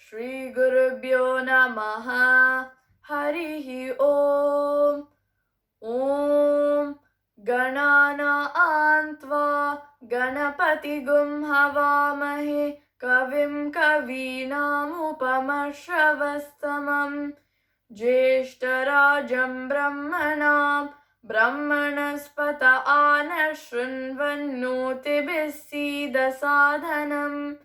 Shri Gurubhyo Namaha. Harihi Om. Om Ganana Antva Ganapati Gum Havamahe Kavim Kavinam Upamasravastamam Jeshtarajam Brahmanam Brahmanaspata Anashrinvannoti Bisida Sadhanam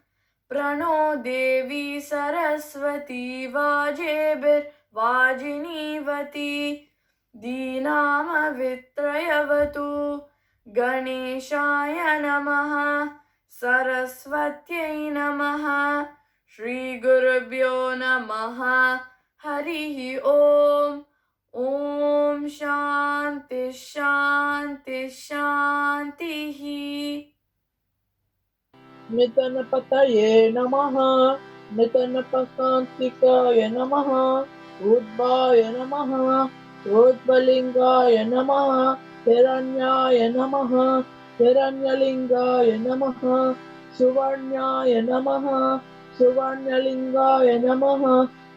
Prano Devi Saraswati Vajebir Vajinivati Deenamavitrayavatu Ganeshaya Namaha Saraswatyai Namaha Shri Gurubhyo Namaha Harihi Om. Om Shanti Shanti Shantihi. Nitanapataye Namaha, Nitanapakantikaya Namaha, Udvaya Namaha, Udvalingaya Namaha, Hiranyaya Namaha, Hiranyalingaya Namaha, Suvarnyaya Namaha, Suvarnyalingaya Namaha,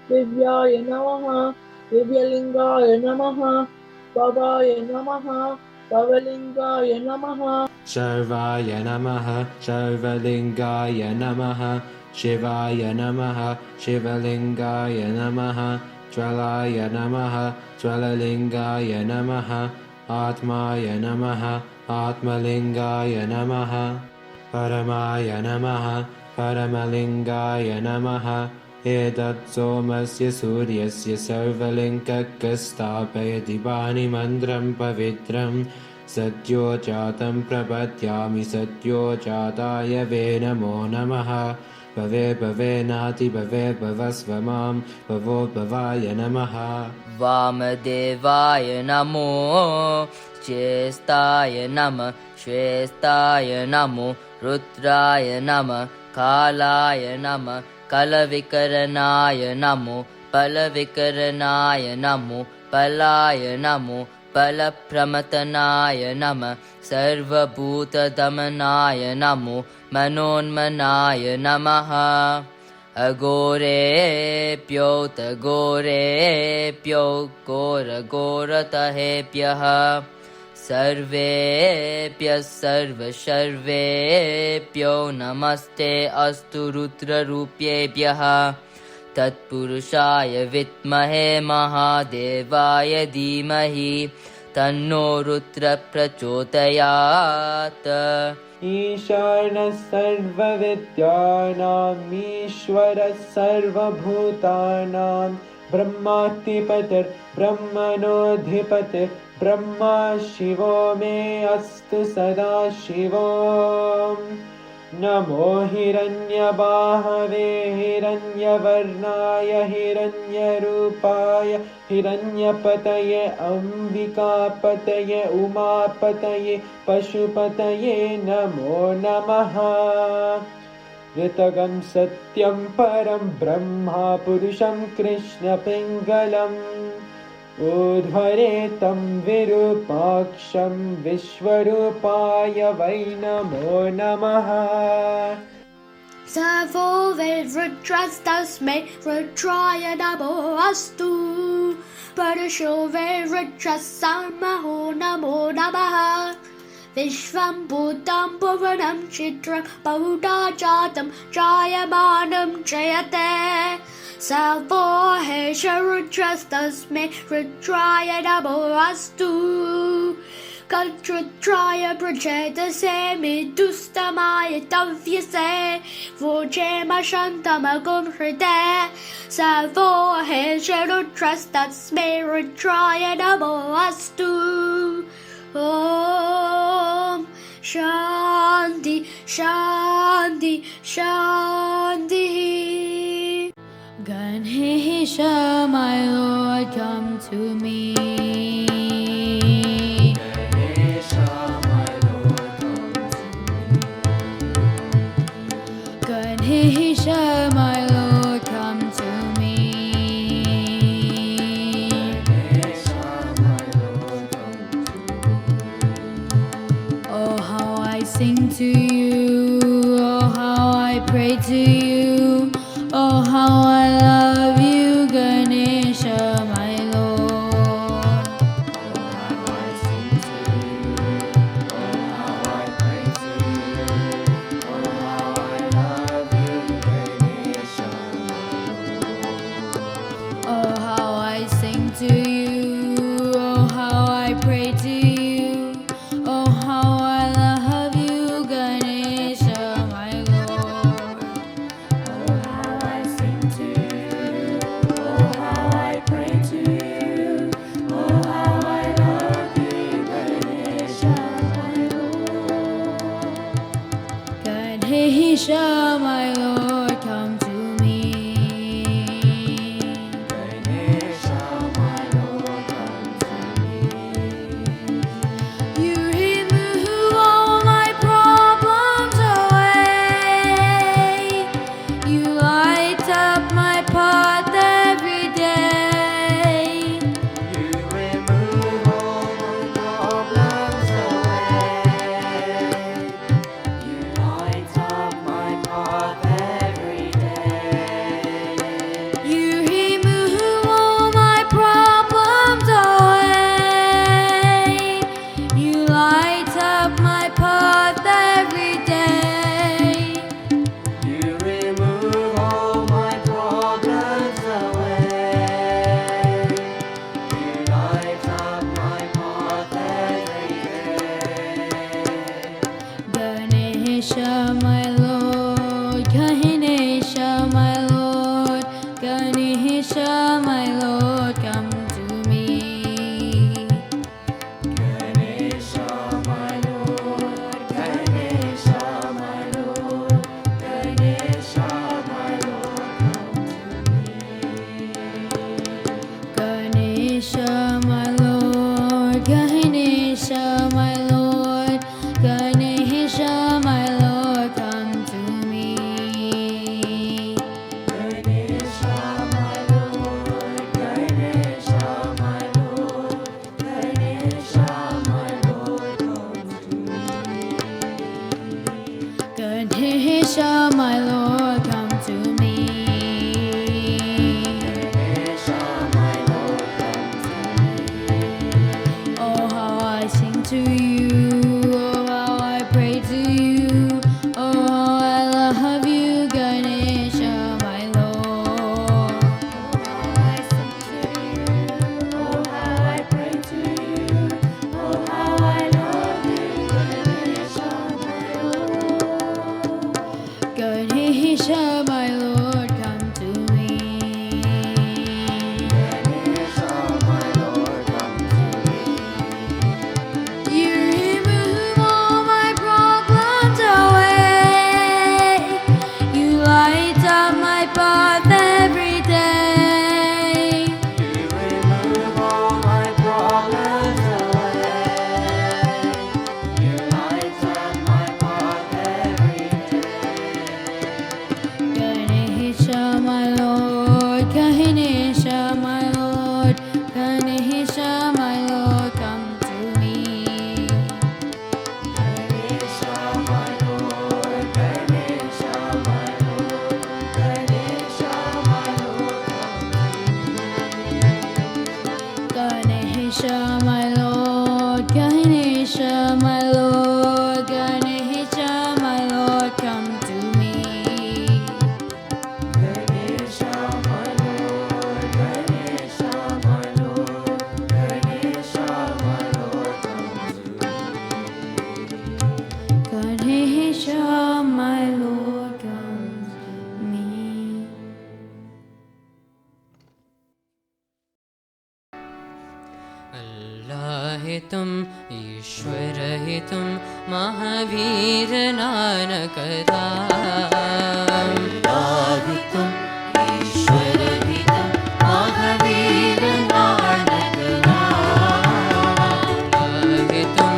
Divyaya Namaha, Divyalingaya Namaha, Bhavaya Namaha, Bhavalingaya Namaha. Sarvaya Namaha, Sarvalingaya Namaha, Shivaya Namaha, Shivalingaya Namaha, Jvalaya Namaha, Jvalalingaya Namaha, Atmaya Namaha, Atmalingaya Namaha, Paramaya Namaha, Paramalingaya Namaha, Edat Somasya Suryasya Sarvalingakastapayati Bani Mandram Pavitram Satyo Chatam Prabhatyami Satyo Chataya Ve Namo Namaha Bhave Bhave Nati Bhave Bhavasvamam Bhavo Bhavaya Namaha Vamadevaya Namo Chestaya Nama Shvestaya Namo Rudraya Nama Kalaya Nama Kalavikaranaya Namo Palavikaranaya Namo Palaya Namo Palapramatanaaya Nama Sarvabhuta Damanaya Namo Manonmanaya Namaha Agorebhyo Tagorebhyo Gora Gora Tahebhyaha Sarvebhya Sarva Sharvebhyo Namaste Astu Rudra Rupyebhyaha Tatpurushaya Vitmahe Mahadevaya Dhimahi Tanno Rudra Prachodayat Ishana Sarva Vidyanam Ishvara Sarva Bhutanam Brahmatipatir Brahmanodhipatir Brahma Shivo Me Astu Sada Shivom Namo Hiranyabahave Hiranyavarnaya Hiranyarupaya Hiranyapataye Ambikapataye Umapataye Pashupataye Namo Namaha Ritagam Satyam Param Brahma Purusham Krishna Pingalam Udhvaretam Virupaksham Vishvarupaya Vai Namo Namaha Savo Vedrudrastasme Rudraya Namo Astu Parasho Vedrudrasamaho Namo Namaha Vishvam Bhutam Bhuvanam Chitram Bahuda Jatam Jayamanam Jayate Savo Hesharudrastasme Rudraya Namo Astu Kaltrutraya Prajeta Se Dustamaya Tavyase Vojema Shantamagum Hride Savo Hesharudrastasme Rudraya Namo Astu Om Shanti Shanti Shanti. Ganesha, my Lord, come to me. Ganesha, my Lord, come to me. Ganesha, my Lord, come to me. Ganesha, my Lord, come to me. Oh, how I sing to you, oh, how I pray to you. Oh, how I love you, Ganesha, my Lord. Oh, how I sing to you. Oh, how I pray to you. Oh, how I love you, Ganesha, my Lord. Ganesha, my Lord, come to me. You remove all my problems away. You light up my path every day. You remove all my problems away. You light up my path every day. You remove all my problems away. You light up my path every day. You remove all my problems away. You light up my path every day. Ganesha, my Lord, Ganesha, my Lord, Ganesha, my Lord, come to me. Ganesha, my Lord, Ganesha, my Lord, Ganesha, my Lord, come to me. Ganesha, my Lord, Ganesha, my Lord, Ganesha, my Lord, come to me. Ganesha, my Lord, Ganesha, my Lord, Ganesha, my Lord, come to me. Ganesha, my Lord, come to me. Ganesha, my Lord, come to me. Oh, how I sing to you. Oh, how I pray to you. Oh, how I love you, Ganesha, my Lord. Ganesha, my Lord, come to me. You remove all my problems away. You light up my path every day. You remove all my problems away. You light up my path every day. Ganesha, my Lord, Ganesha, my Lord, Ganesha, my Lord, come to me. Ganesha, my Lord, Ganesha, my Lord, Ganesha, my Lord, Ganesha, my Lord, Ganesha, my Lord, Ganesha, my Lord, come to me. Ganesha, my Lord, Ganesha, my Lord, Ganesha, my Lord, come to me. Ganesha, my Lord, come to me. अल्लाह है तुम, ईश्वर है तुम, महावीर नानक दाम। अल्लाह है तुम, ईश्वर है तुम, महावीर नानक दाम। अल्लाह है तुम,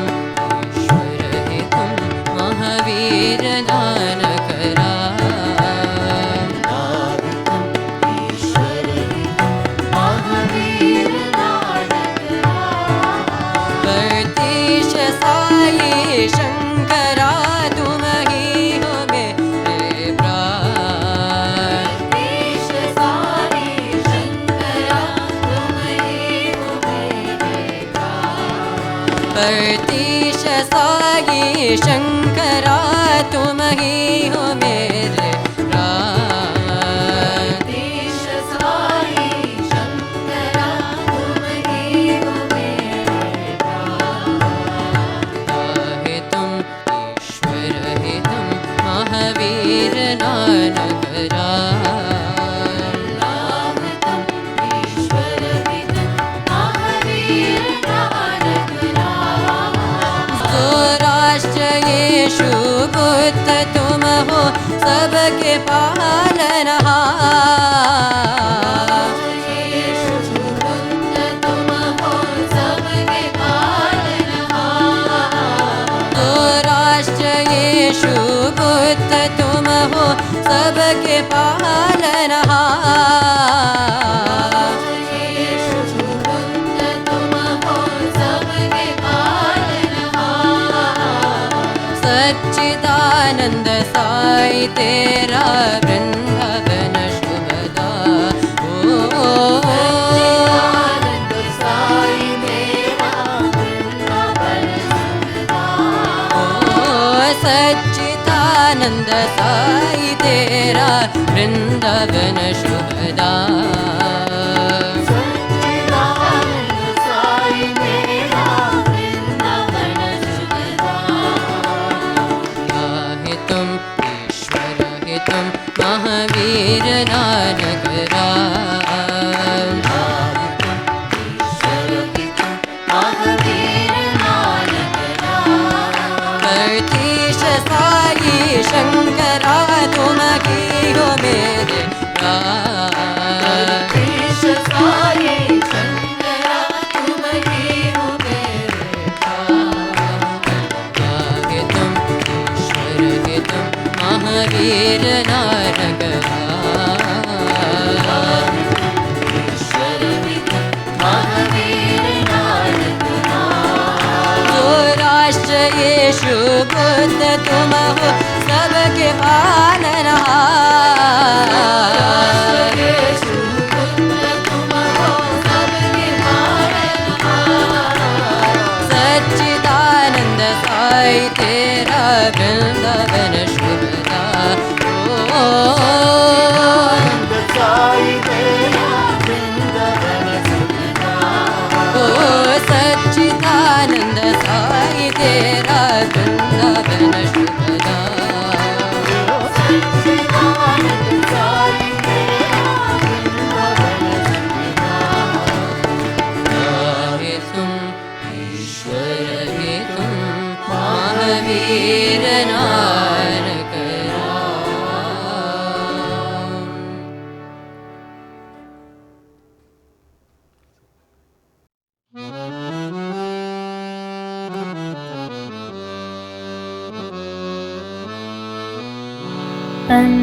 ईश्वर है तुम, महावीर नानक दाम। अल्लाह है तुम, ईश्वर है तुम, महावीर वर्तीश साई शंकरा तुम ही हो मेरे प्राण। साई शंकरा तुम ही हो मेरे देश साई शंकरा तुम ही हो मेरे हे तुम ईश्वर हे तुम महावीर नानक राम तुम ईश्वर ही तुम महावीर नानक जो राष्ट्र यीशु बुद्ध तुम हो सबके पालनहार यीशु बुद्ध तुम हो सबके पालनहार जो राष्ट्र यीशु बुद्ध तुम हो सबके पालनहार यीशु बुद्ध तुम हो सबके पालनहार सच्चिदानंद साई तेरा वृंदावन शुभदा सच्चिदानंद साई तेरा वृंदावन शुभदा सच्चिदानंद साई तेरा वृंदावन शुभदा सच्चिदानंद साई तेरा वृंदावन शुभदा हे तुम ईश्वर हे तुम महावीर नानक ईश्वर ही तुम महावीर नानक प्रतीश साई शंकरा तुम ही हो मेरे देश साई शंकरा तुम ही हो मेरे हे तुम ईश्वर हे तुम महावीर नानक ईश्वर ही तुम महावीर नानक जो राष्ट्र यीशु बुद्ध तुम हो सबके पालनहार यीशु बुद्ध तुम हो सबके पालनहार सच्चिदानंद साई तेरा वृंदावन शुभदा साई तेरा वृंदावन शुभदा ओ सच्चिदानंद साई तेरा वृंदावन शुभदा सच्चिदानंद साई तेरा वृंदावन शुभदा हे तुम ईश्वर हे तुम महावीर नानक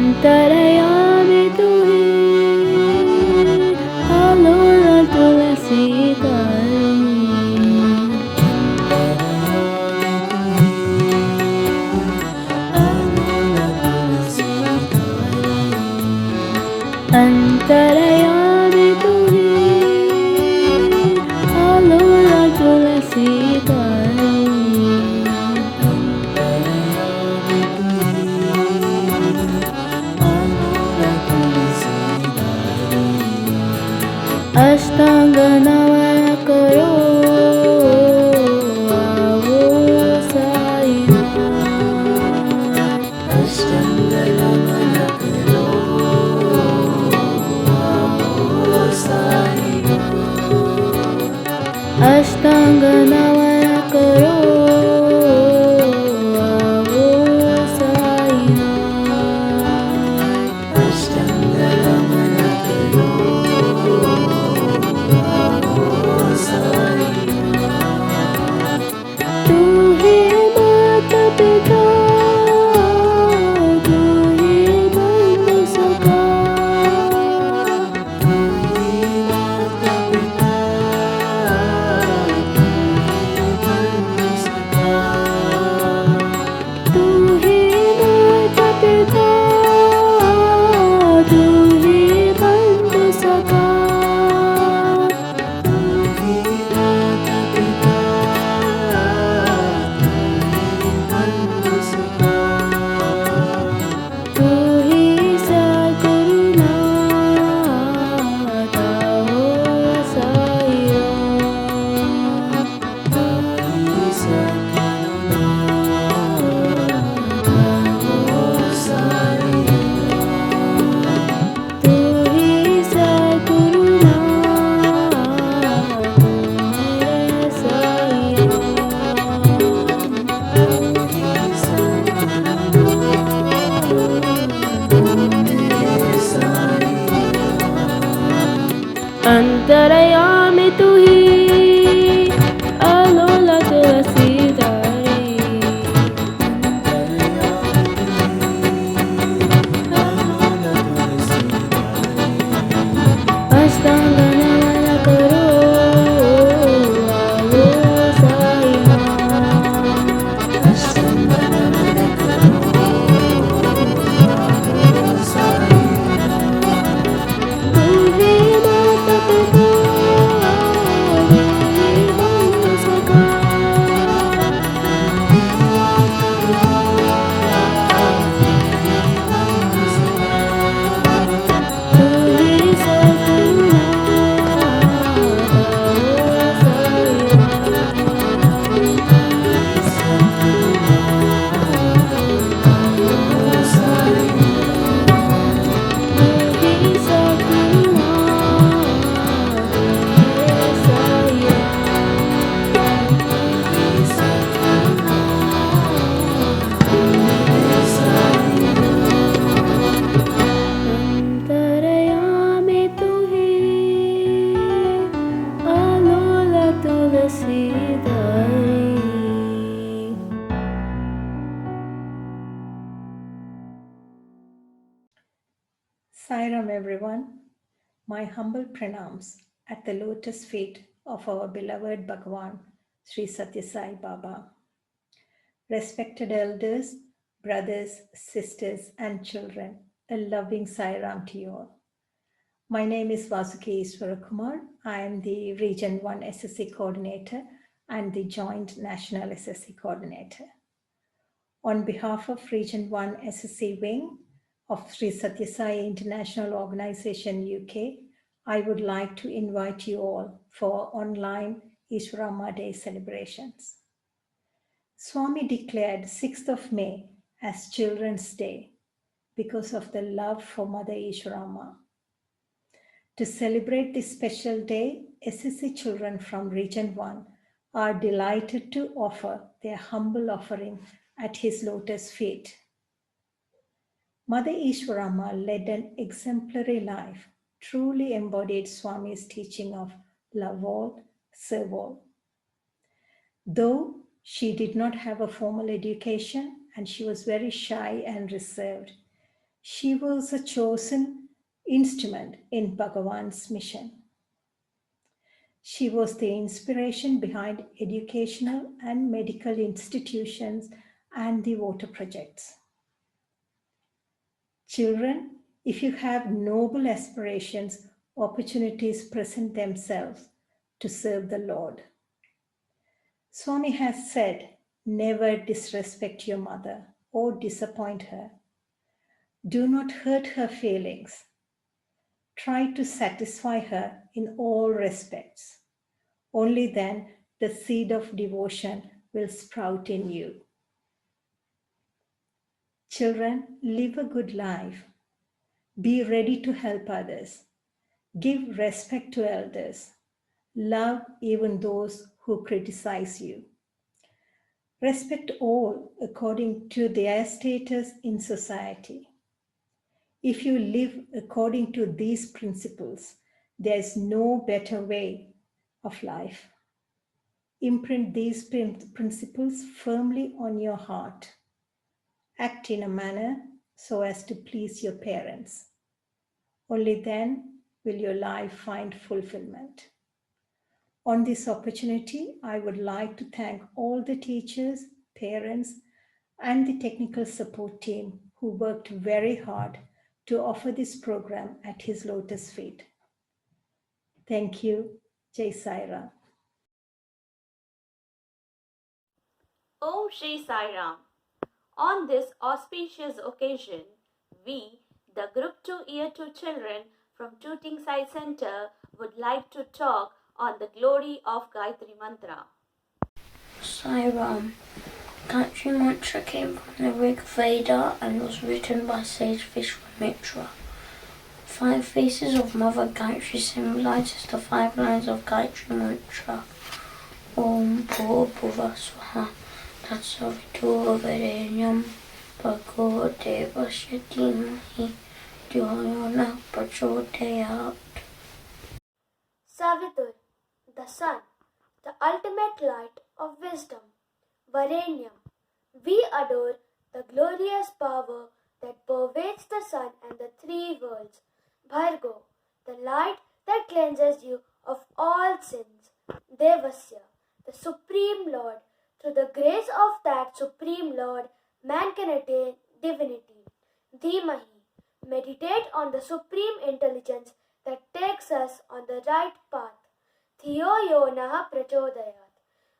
अंतरयामी तू ही आलोला तुलसी अंतरयामी तू ही आलोला तुलसी अष्टांग नव Sairam everyone, my humble pranams at the lotus feet of our beloved Bhagavan, Sri Satya Sai Baba. Respected elders, brothers, sisters, and children, a loving Sairam to you all. My name is Vasuki Easwaramma. I am the Region 1 SSC Coordinator and the Joint National SSC Coordinator. On behalf of Region 1 SSC Wing of Sri Satya Sai International Organization UK, I would like to invite you all for online Easwaramma Day celebrations. Swami declared 6th of May as Children's Day because of the love for Mother Easwaramma. To celebrate this special day, SSC children from Region 1 are delighted to offer their humble offering at his lotus feet. Mother Easwaramma led an exemplary life, truly embodied Swami's teaching of love all, serve all. Though she did not have a formal education and she was very shy and reserved, she was a chosen instrument in Bhagavan's mission. She was the inspiration behind educational and medical institutions and the water projects. Children, if you have noble aspirations, opportunities present themselves to serve the Lord. Swami has said, never disrespect your mother or disappoint her. Do not hurt her feelings. Try to satisfy her in all respects. Only then the seed of devotion will sprout in you. Children, live a good life. Be ready to help others. Give respect to elders. Love even those who criticize you. Respect all according to their status in society. If you live according to these principles, there is no better way of life. Imprint these principles firmly on your heart. Act in a manner so as to please your parents. Only then will your life find fulfillment. On this opportunity, I would like to thank all the teachers, parents, and the technical support team who worked very hard to offer this program at his lotus feet. Thank you. Jai Sai Ram. Om Shri Sai Ram. On this auspicious occasion, we, the Group 2 Year 2 children from Tooting Sai Center, would like to talk on the glory of Gayatri Mantra. Sai Ram. Gayatri Mantra came from the Rig Veda and was written by sage Vishwamitra. 5 faces of Mother Gayatri symbolizes the 5 lines of Gayatri Mantra. Om Bhurabhuva Swaha Tatsavitur Varenyam Bhargo Devasya Dhimahi Dhyo Yona Prachodayat. Savitur, the sun, the ultimate light of wisdom. Varenyam, we adore the glorious power that pervades the sun and the 3 worlds. Bhargo, the light that cleanses you of all sins. Devasya, the Supreme Lord. Through the grace of that Supreme Lord, man can attain divinity. Dhimahi, meditate on the Supreme Intelligence that takes us on the right path. Dhiyo Yonaha Prachodayat.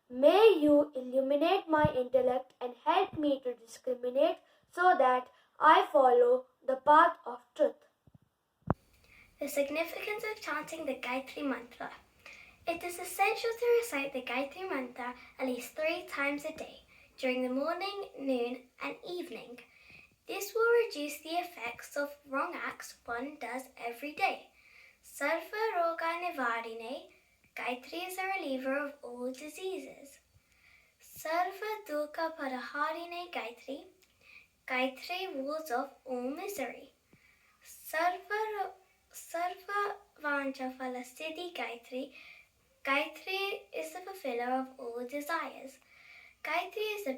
May you illuminate my intellect and help me to discriminate so that I follow the path of truth. The significance of chanting the Gayatri Mantra. It is essential to recite the Gayatri Mantra at least 3 times a day, during the morning, noon, and evening. This will reduce the effects of wrong acts one does every day. Sarva Roga Nivarine, Gayatri is a reliever of all diseases. Sarva Dukha Paraharine Gayatri, Gayatri wards off all misery. Sarva Vancha Phalasiddhi Gayatri, Gayatri is the fulfiller of all desires. Gayatri is the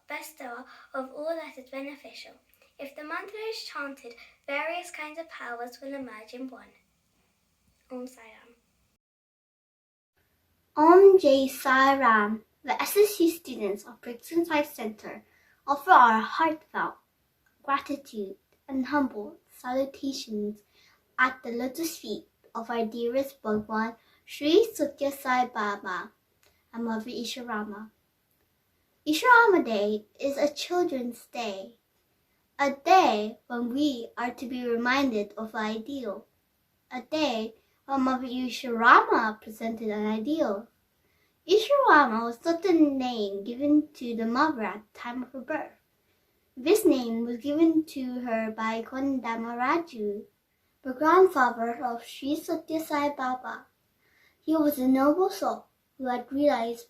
bestower of all that is beneficial. If the mantra is chanted, various kinds of powers will emerge in one. Om Sai Ram. Om Jai Sai Ram. The SSC students of Brixton Science Center offer our heartfelt gratitude and humble salutations at the lotus feet of our dearest Bhagwan Sri Satya Sai Baba and Mother Easwaramma. Easwaramma Day is a children's day, a day when we are to be reminded of the ideal, a day when Mother Easwaramma presented an ideal. Easwaramma was not the name given to the mother at the time of her birth. This name was given to her by Kondamaraju, the grandfather of Sri Satya Sai Baba. He was a noble soul who had realized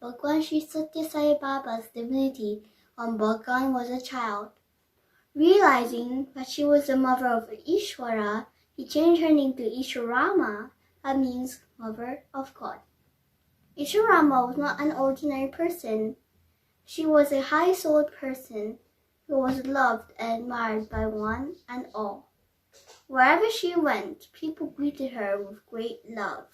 Bhagwan Sri Satya Sai Baba's divinity when Bhagwan was a child. Realizing that she was the mother of Ishwara, he changed her name to Easwaramma, that means Mother of God. Easwaramma was not an ordinary person. She was a high-souled person who was loved and admired by one and all. Wherever she went, people greeted her with great love.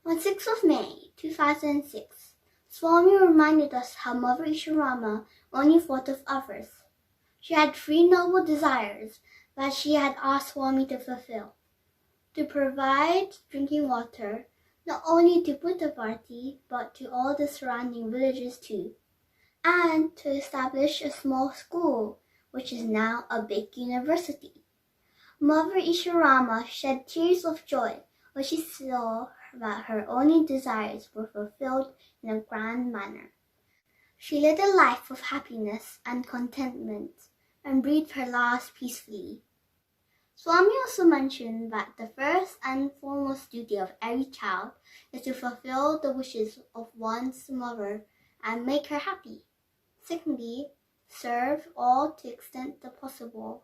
On 6th of May, 2006, Swami reminded us how Mother Easwaramma only thought of others. She had 3 noble desires that she had asked Swami to fulfill: to provide drinking water, not only to Puttaparthi, but to all the surrounding villages too, and to establish a small school, which is now a big university. Mother Easwaramma shed tears of joy when she saw that her only desires were fulfilled in a grand manner. She led a life of happiness and contentment and breathed her last peacefully. Swami also mentioned that the first and foremost duty of every child is to fulfill the wishes of one's mother and make her happy. Secondly, serve all to the extent possible.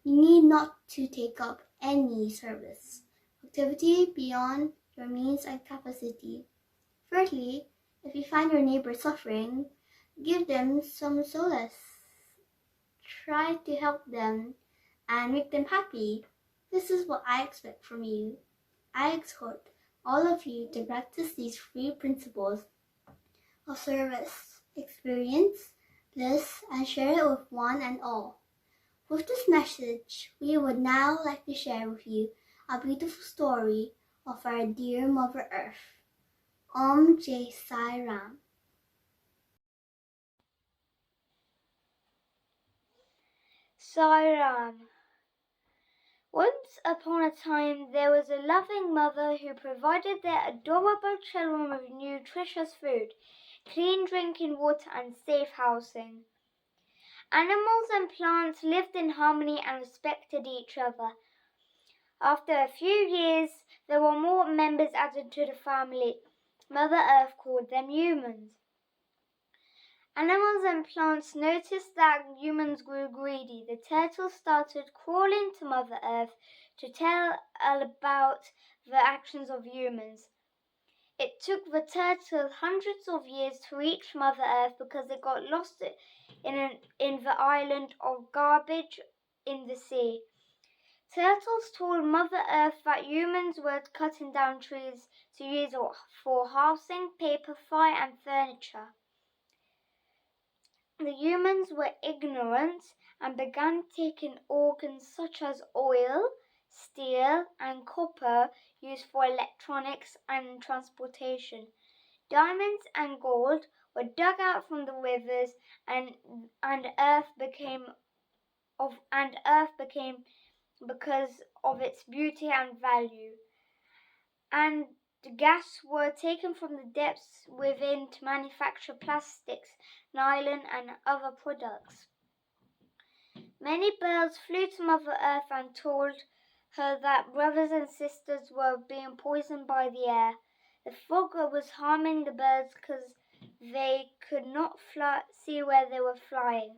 You need not to take up any service, activity beyond your means and capacity. Thirdly, if you find your neighbor suffering, give them some solace. Try to help them and make them happy. This is what I expect from you. I exhort all of you to practice these 3 principles of service, experience, bliss, and share it with one and all. With this message, we would now like to share with you a beautiful story of our dear Mother Earth. Om Jai Sai Ram. Sai Ram. Once upon a time, there was a loving mother who provided their adorable children with nutritious food, clean drinking water, and safe housing. Animals and plants lived in harmony and respected each other. After a few years, there were more members added to the family. Mother Earth called them humans. Animals and plants noticed that humans grew greedy. The turtles started crawling to Mother Earth to tell about the actions of humans. It took the turtle hundreds of years to reach Mother Earth because it got lost in the island of garbage in the sea. Turtles told Mother Earth that humans were cutting down trees to use for housing, paper, fire, and furniture. The humans were ignorant and began taking organs such as oil, steel, and copper used for electronics and transportation. Diamonds and gold were dug out from the rivers, and earth became because of its beauty and value. And gas were taken from the depths within to manufacture plastics, nylon, and other products. Many birds flew to Mother Earth and told her that brothers and sisters were being poisoned by the air. The fog was harming the birds because they could not see where they were flying.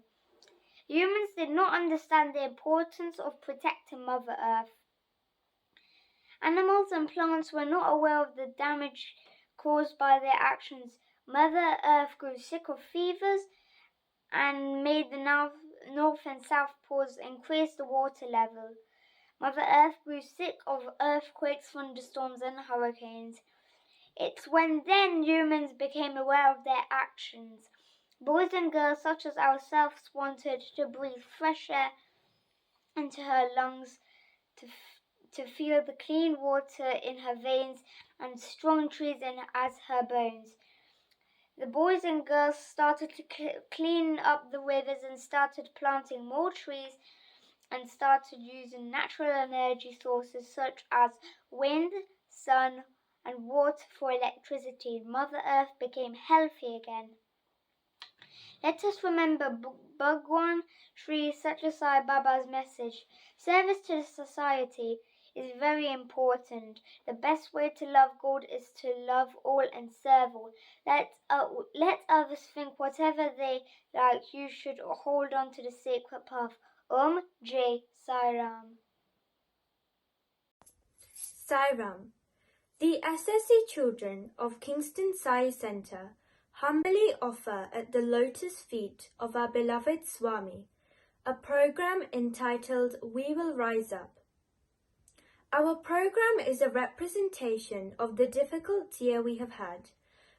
Humans did not understand the importance of protecting Mother Earth. Animals and plants were not aware of the damage caused by their actions. Mother Earth grew sick of fevers and made the North and South Poles increased the water level. Mother Earth grew sick of earthquakes, thunderstorms, and hurricanes. It's when then humans became aware of their actions. Boys and girls such as ourselves wanted to breathe fresh air into her lungs, to feel the clean water in her veins and strong trees as her bones. The boys and girls started to clean up the rivers and started planting more trees and started using natural energy sources such as wind, sun, and water for electricity. Mother Earth became healthy again. Let us remember Bhagwan Sri Satya Sai Baba's message. Service to society is very important. The best way to love God is to love all and serve all. Let others think whatever they like. You should hold on to the sacred path. Om Jai Sai Ram. Sai Ram. The SSC children of Kingston Sai Centre humbly offer at the lotus feet of our beloved Swami a program entitled We Will Rise Up. Our program is a representation of the difficult year we have had,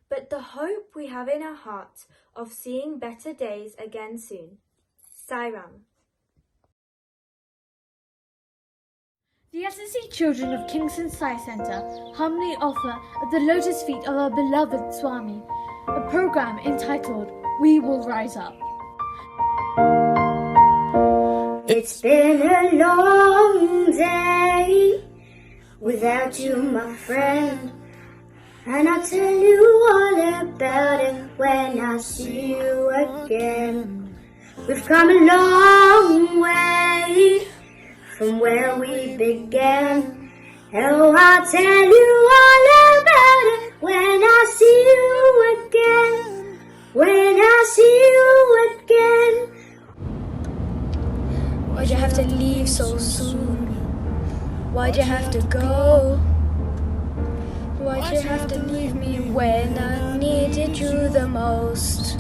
but the hope we have in our hearts of seeing better days again soon. Sai Ram. The SSC children of Kingston Sai Centre humbly offer at the lotus feet of our beloved Swami a program entitled We Will Rise Up. It's been a long day without you, my friend, and I'll tell you all about it when I see you again. We've come a long way from where we began. Oh, I'll tell you all about it when I see you again. When I see you again. Why'd you have to leave so soon? Why'd you have to go? Why'd you have to leave me when I needed you the most?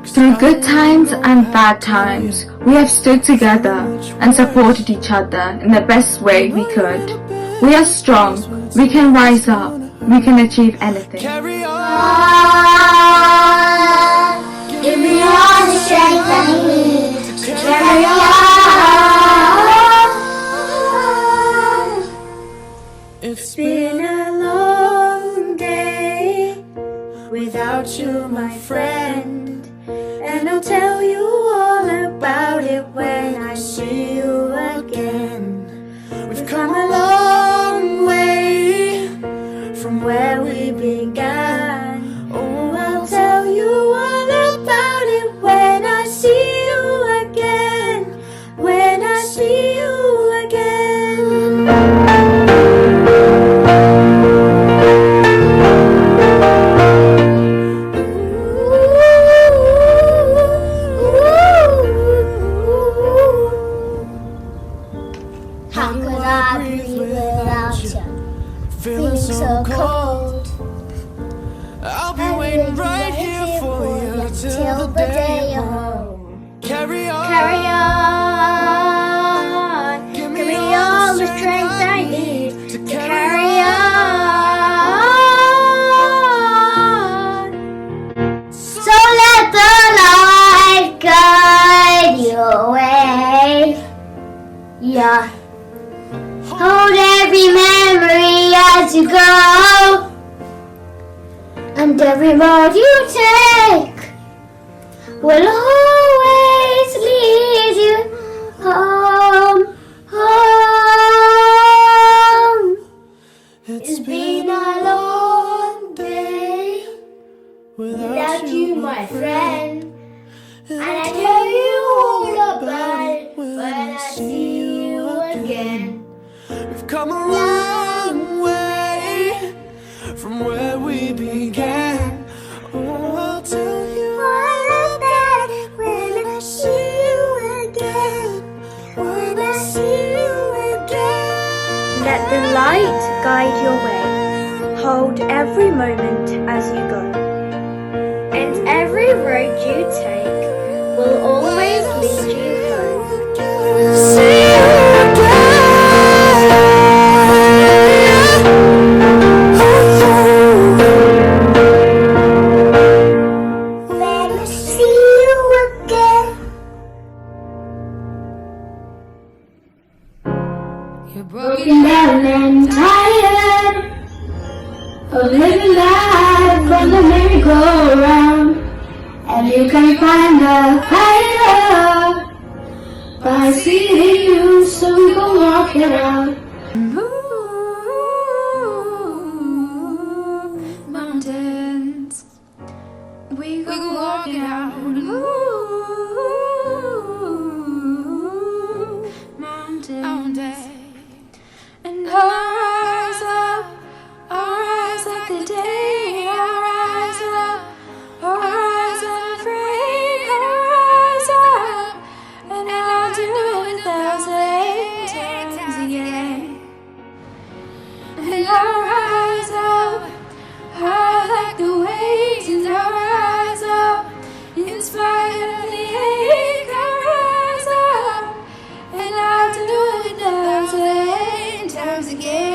Through good times and bad times, we have stood together and supported each other in the best way we could. We are strong, we can rise up, we can achieve anything. Carry on, give me all the strength I need to carry on. It's been a long day without you, my friend. And I'll tell you all about it when I see you again. We've come a long way from where we began. Oh, I'll tell you all about it when I see you again. When I see you again. Feeling so cold. I'll be waiting right here for you till the day you're home. Carry on, Carry on. Give me all the strength I need to carry on. So let the light guide your way. Yeah. Hold every memory as you go, and every road you take will always lead you home, home. It's been a long day without you, my friend, and I tell you all about it when I see you again. We've come a long way from where we began. Oh, I'll tell you all about it when I see you again. When I see you again. Let the light guide your way. Hold every moment as you go. And every road you take will always broken down and tired of living life on the merry-go-round, and you can find a higher by seeing you, so we go walk it out. Move mountains, we go walk it out. Move mountains, and I'll rise like the day. I'll rise up free. I'll rise up, and I'll do it 1,000 times again. And I'll rise up high like the waves, and I'll rise up in spite of the ache. I'll rise up, and I'll do it 1,000 times again.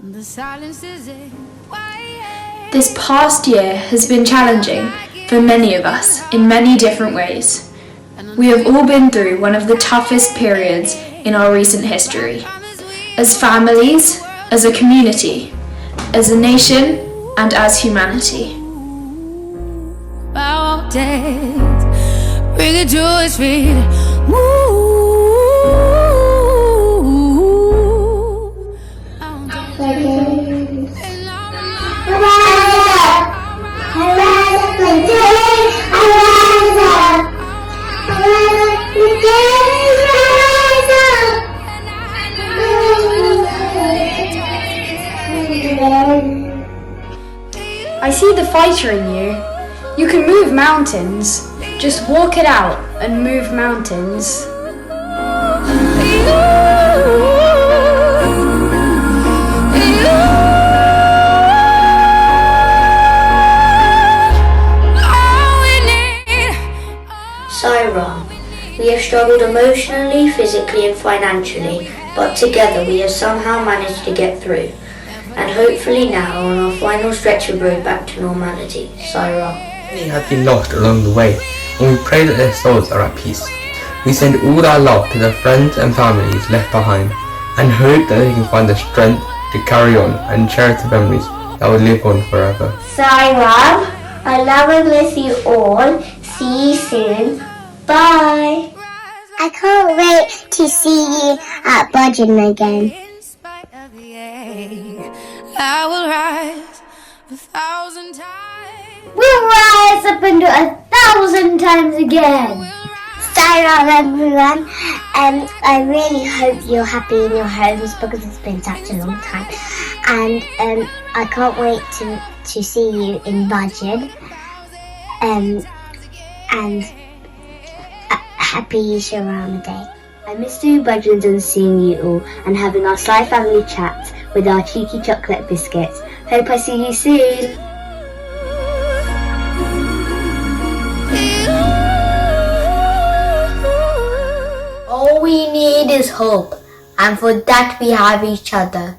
The silence is it. This past year has been challenging for many of us in many different ways. We have all been through one of the toughest periods in our recent history, as families, as a community, as a nation, and as humanity. Bring it to his feet. I see the fighter in you. You can move mountains. Just walk it out and move mountains. Sairam, we have struggled emotionally, physically and financially, but together we have somehow managed to get through. And hopefully now on our final stretch of road back to normality. Sairam. Many have been lost along the way, and we pray that their souls are at peace. We send all our love to their friends and families left behind, and hope that they can find the strength to carry on and cherish the memories that will live on forever. Sairam, I love and miss you all. See you soon. Bye. I can't wait to see you at Bhajans again. I will rise 1,000 times. We'll rise up and do 1,000 times again. Sairam, everyone. I really hope you're happy in your homes because it's been such a long time. And I can't wait to see you in Bhajan. And happy Easwaramma Day. I miss doing Bhajans and seeing you all and having our Sly family chats with our cheeky chocolate biscuits. Hope I see you soon. All we need is hope, and for that we have each other.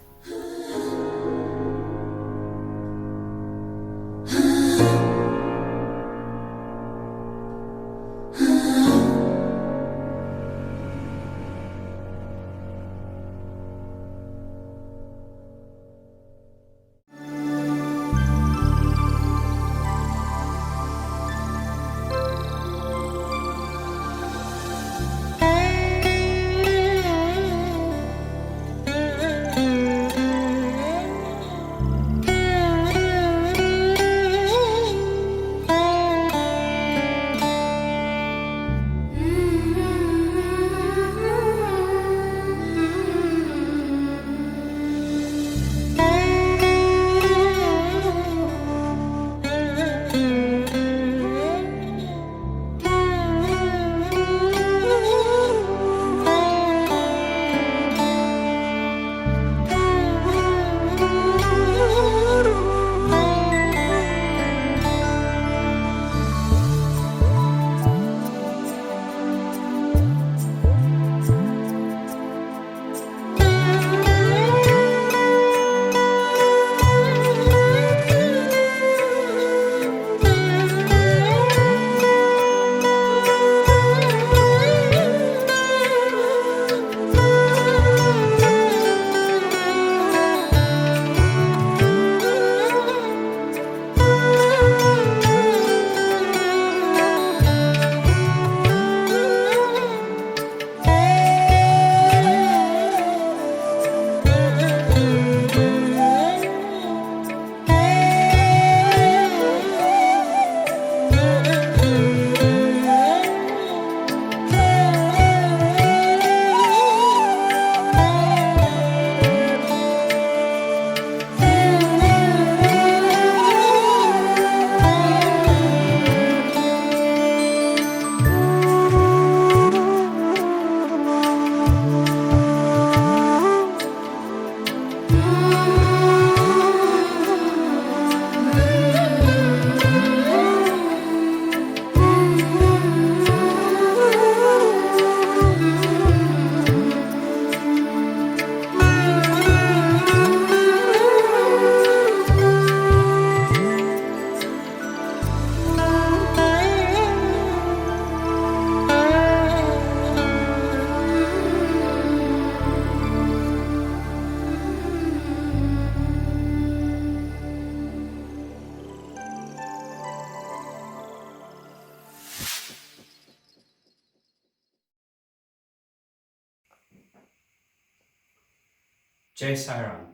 Jai Sai Ram.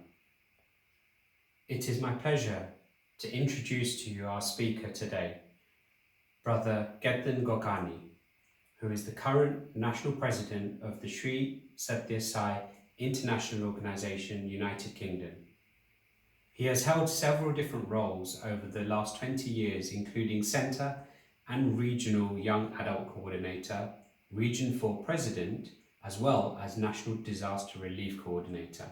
It is my pleasure to introduce to you our speaker today, Brother Ketan Gokani, who is the current National President of the Sri Sathya Sai International Organization, United Kingdom. He has held several different roles over the last 20 years, including Centre and Regional Young Adult Coordinator, Region 4 President, as well as National Disaster Relief Coordinator.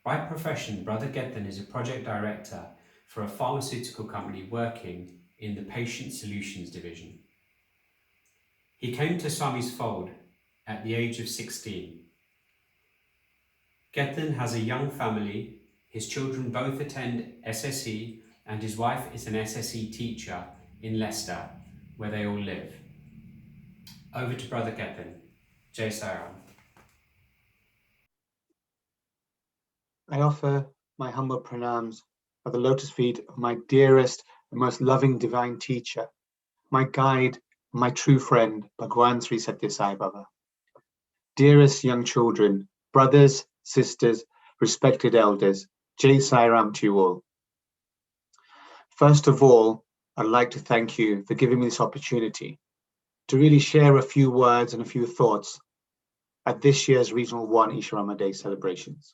By profession, Brother Ketan is a project director for a pharmaceutical company working in the Patient Solutions Division. He came to Swami's fold at the age of 16. Ketan has a young family. His children both attend SSE and his wife is an SSE teacher in Leicester, where they all live. Over to Brother Ketan. Jai Sai Ram. I offer my humble pranams at the lotus feet of my dearest and most loving divine teacher, my guide, my true friend, Bhagwan Sri Sathya Sai Baba. Dearest young children, brothers, sisters, respected elders, Jai Sai Ram to you all. First of all, I'd like to thank you for giving me this opportunity to really share a few words and a few thoughts at this year's Regional 1 Easwaramma Day celebrations.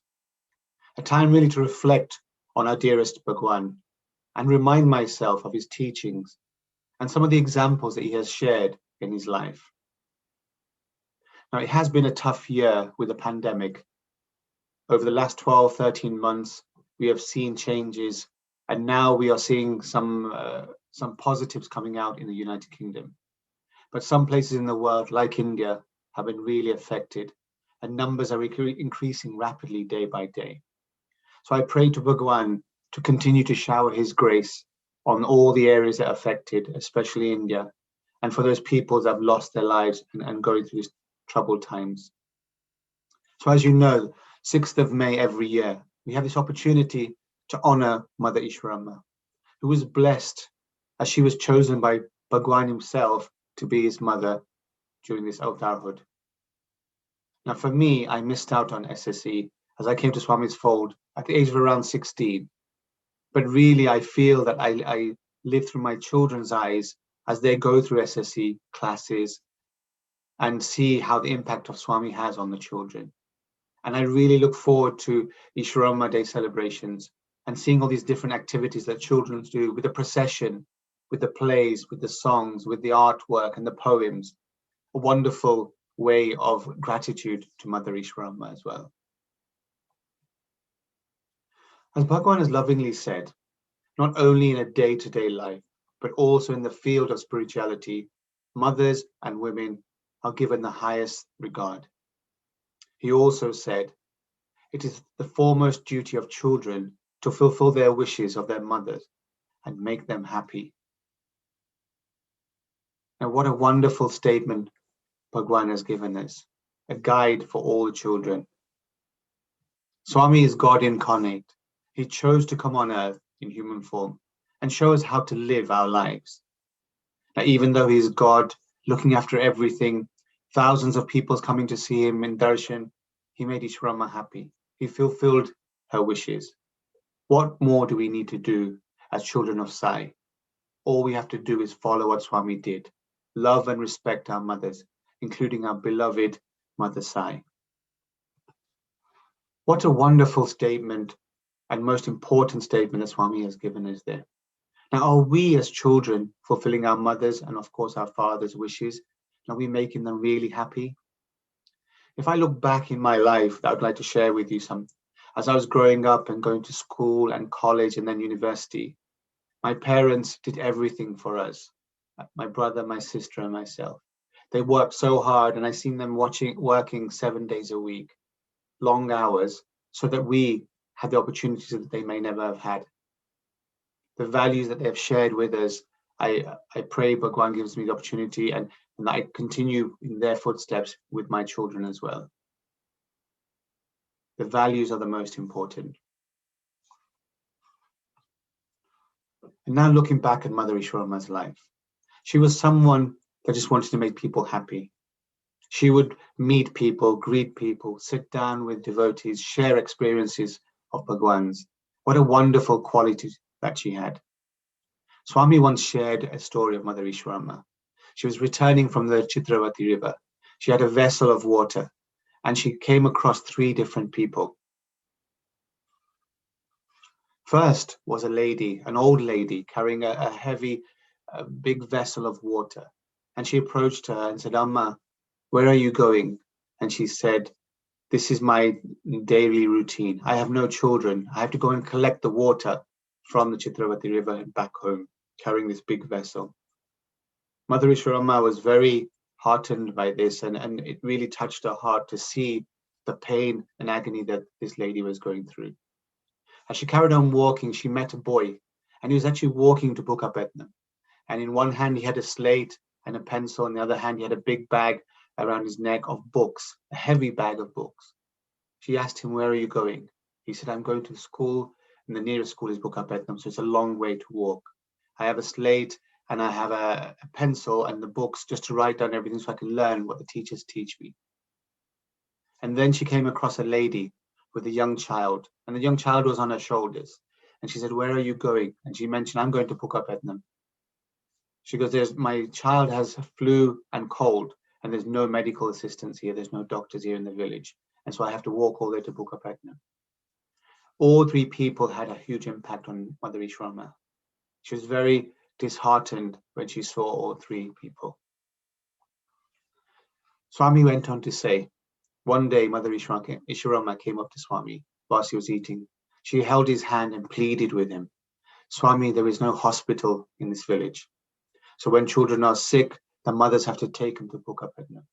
A time really to reflect on our dearest Bhagwan and remind myself of his teachings and some of the examples that he has shared in his life. Now, it has been a tough year with the pandemic. Over the last 12, 13 months, we have seen changes, and now we are seeing some positives coming out in the United Kingdom. But some places in the world, like India, have been really affected, and numbers are increasing rapidly day by day. So I pray to Bhagwan to continue to shower his grace on all the areas that are affected, especially India, and for those people that have lost their lives and going through these troubled times. So as you know, 6th of May every year, we have this opportunity to honor Mother Easwaramma, who was blessed as she was chosen by Bhagwan himself to be his mother during this avatarhood. Now for me, I missed out on SSE as I came to Swami's fold at the age of around 16. But really, I feel that I live through my children's eyes as they go through SSE classes and see how the impact of Swami has on the children. And I really look forward to Easwaramma Day celebrations and seeing all these different activities that children do with the procession, with the plays, with the songs, with the artwork and the poems. A wonderful way of gratitude to Mother Easwaramma as well. As Bhagwan has lovingly said, not only in a day-to-day life, but also in the field of spirituality, mothers and women are given the highest regard. He also said, it is the foremost duty of children to fulfill their wishes of their mothers and make them happy. Now, what a wonderful statement Bhagwan has given us, a guide for all the children. Swami is God incarnate. He chose to come on earth in human form and show us how to live our lives. Now, even though he's God looking after everything, thousands of people coming to see him in darshan, he made Easwaramma happy. He fulfilled her wishes. What more do we need to do as children of Sai? All we have to do is follow what Swami did. Love and respect our mothers, including our beloved Mother Sai. What a wonderful statement and most important statement that Swami has given us there. Now, are we as children fulfilling our mothers and of course our fathers' wishes? Are we making them really happy? If I look back in my life, I would like to share with you some. As I was growing up and going to school and college and then university, my parents did everything for us. My brother, my sister, and myself. They worked so hard, and I seen them working 7 days a week, long hours, so that we had the opportunities that they may never have had. The values that they have shared with us, I pray Bhagwan gives me the opportunity and I continue in their footsteps with my children as well. The values are the most important. And now looking back at Mother Easwaramma's life, she was someone that just wanted to make people happy. She would meet people, greet people, sit down with devotees, share experiences of Bhagwan's. What a wonderful quality that she had. Swami once shared a story of Mother Easwaramma. She was returning from the Chitravati river. She had a vessel of water and she came across 3 different people. First was a lady, an old lady, carrying a heavy, big vessel of water. And she approached her and said, Amma, where are you going? And she said, this is my daily routine. I have no children. I have to go and collect the water from the Chitravati river and back home, carrying this big vessel. Mother Easwaramma was very heartened by this, and it really touched her heart to see the pain and agony that this lady was going through. As she carried on walking, she met a boy, and he was actually walking to Bukapetnam. And in one hand, he had a slate and a pencil. In the other hand, he had a big bag around his neck of books, a heavy bag of books. She asked him, where are you going? He said, I'm going to school, and the nearest school is Bukapetnam, so it's a long way to walk. I have a slate, and I have a pencil and the books just to write down everything so I can learn what the teachers teach me. And then she came across a lady with a young child, and the young child was on her shoulders. And she said, where are you going? And she mentioned, I'm going to Bukapetnam. She goes, my child has flu and cold, and there's no medical assistance here. There's no doctors here in the village. And so I have to walk all the way to Bukapetnam. All 3 people had a huge impact on Mother Easwaramma. She was very disheartened when she saw all 3 people. Swami went on to say, one day Mother Easwaramma came up to Swami whilst he was eating. She held his hand and pleaded with him, Swami, there is no hospital in this village. So when children are sick, the mothers have to take them to Bukapetnam.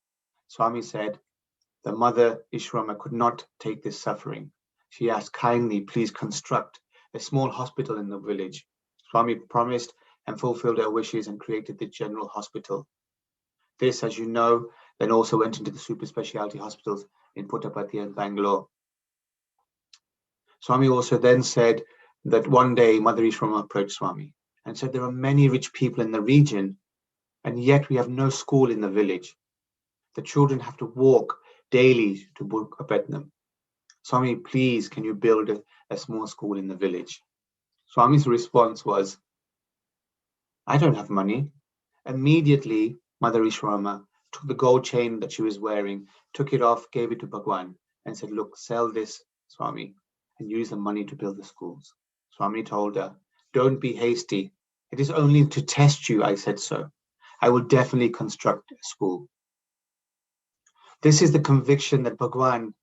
Swami said, the Mother Easwaramma could not take this suffering. She asked kindly, please construct a small hospital in the village. Swami promised and fulfilled her wishes and created the general hospital. This, as you know, then also went into the super specialty hospitals in Puttaparthi and Bangalore. Swami also then said that one day Mother Easwaramma approached Swami and said, there are many rich people in the region, and yet we have no school in the village. The children have to walk daily to Bukapetnam. Swami, please, can you build a small school in the village? Swami's response was, I don't have money. Immediately, Mother Easwaramma took the gold chain that she was wearing, took it off, gave it to Bhagwan, and said, look, sell this, Swami, and use the money to build the schools. Swami told her, don't be hasty. It is only to test you I said so. I will definitely construct a school. This is the conviction that Bhagwan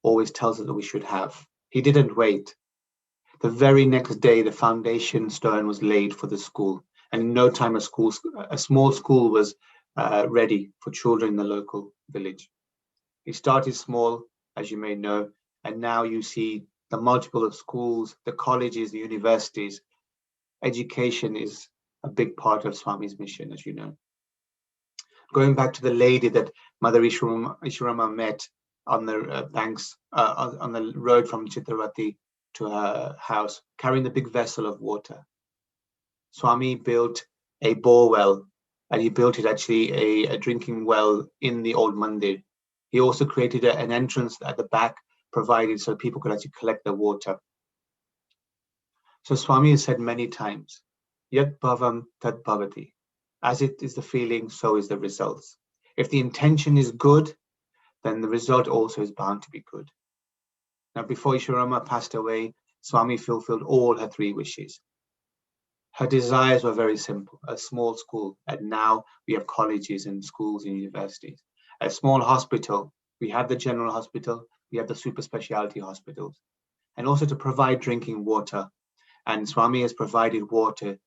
always tells us that we should have. He didn't wait. The very next day, the foundation stone was laid for the school. And in no time, a small school was ready for children in the local village. It started small, as you may know, and now you see the multiple of schools, the colleges, the universities. Education is a big part of Swami's mission, as you know. Going back to the lady that Mother Easwaramma met on the banks, on the road from Chitravati to her house, carrying the big vessel of water. Swami built a bore well, and he built it actually a drinking well in the old mandir. He also created an entrance at the back, provided so people could actually collect the water. So Swami has said many times, Yat bhavam tat bhavati. As it is the feeling, so is the results. If the intention is good, then the result also is bound to be good. Now, before Easwaramma passed away, Swami fulfilled all her 3 wishes. Her desires were very simple: a small school, and now we have colleges and schools and universities. A small hospital, we have the general hospital, we have the super specialty hospitals, and also to provide drinking water. And Swami has provided water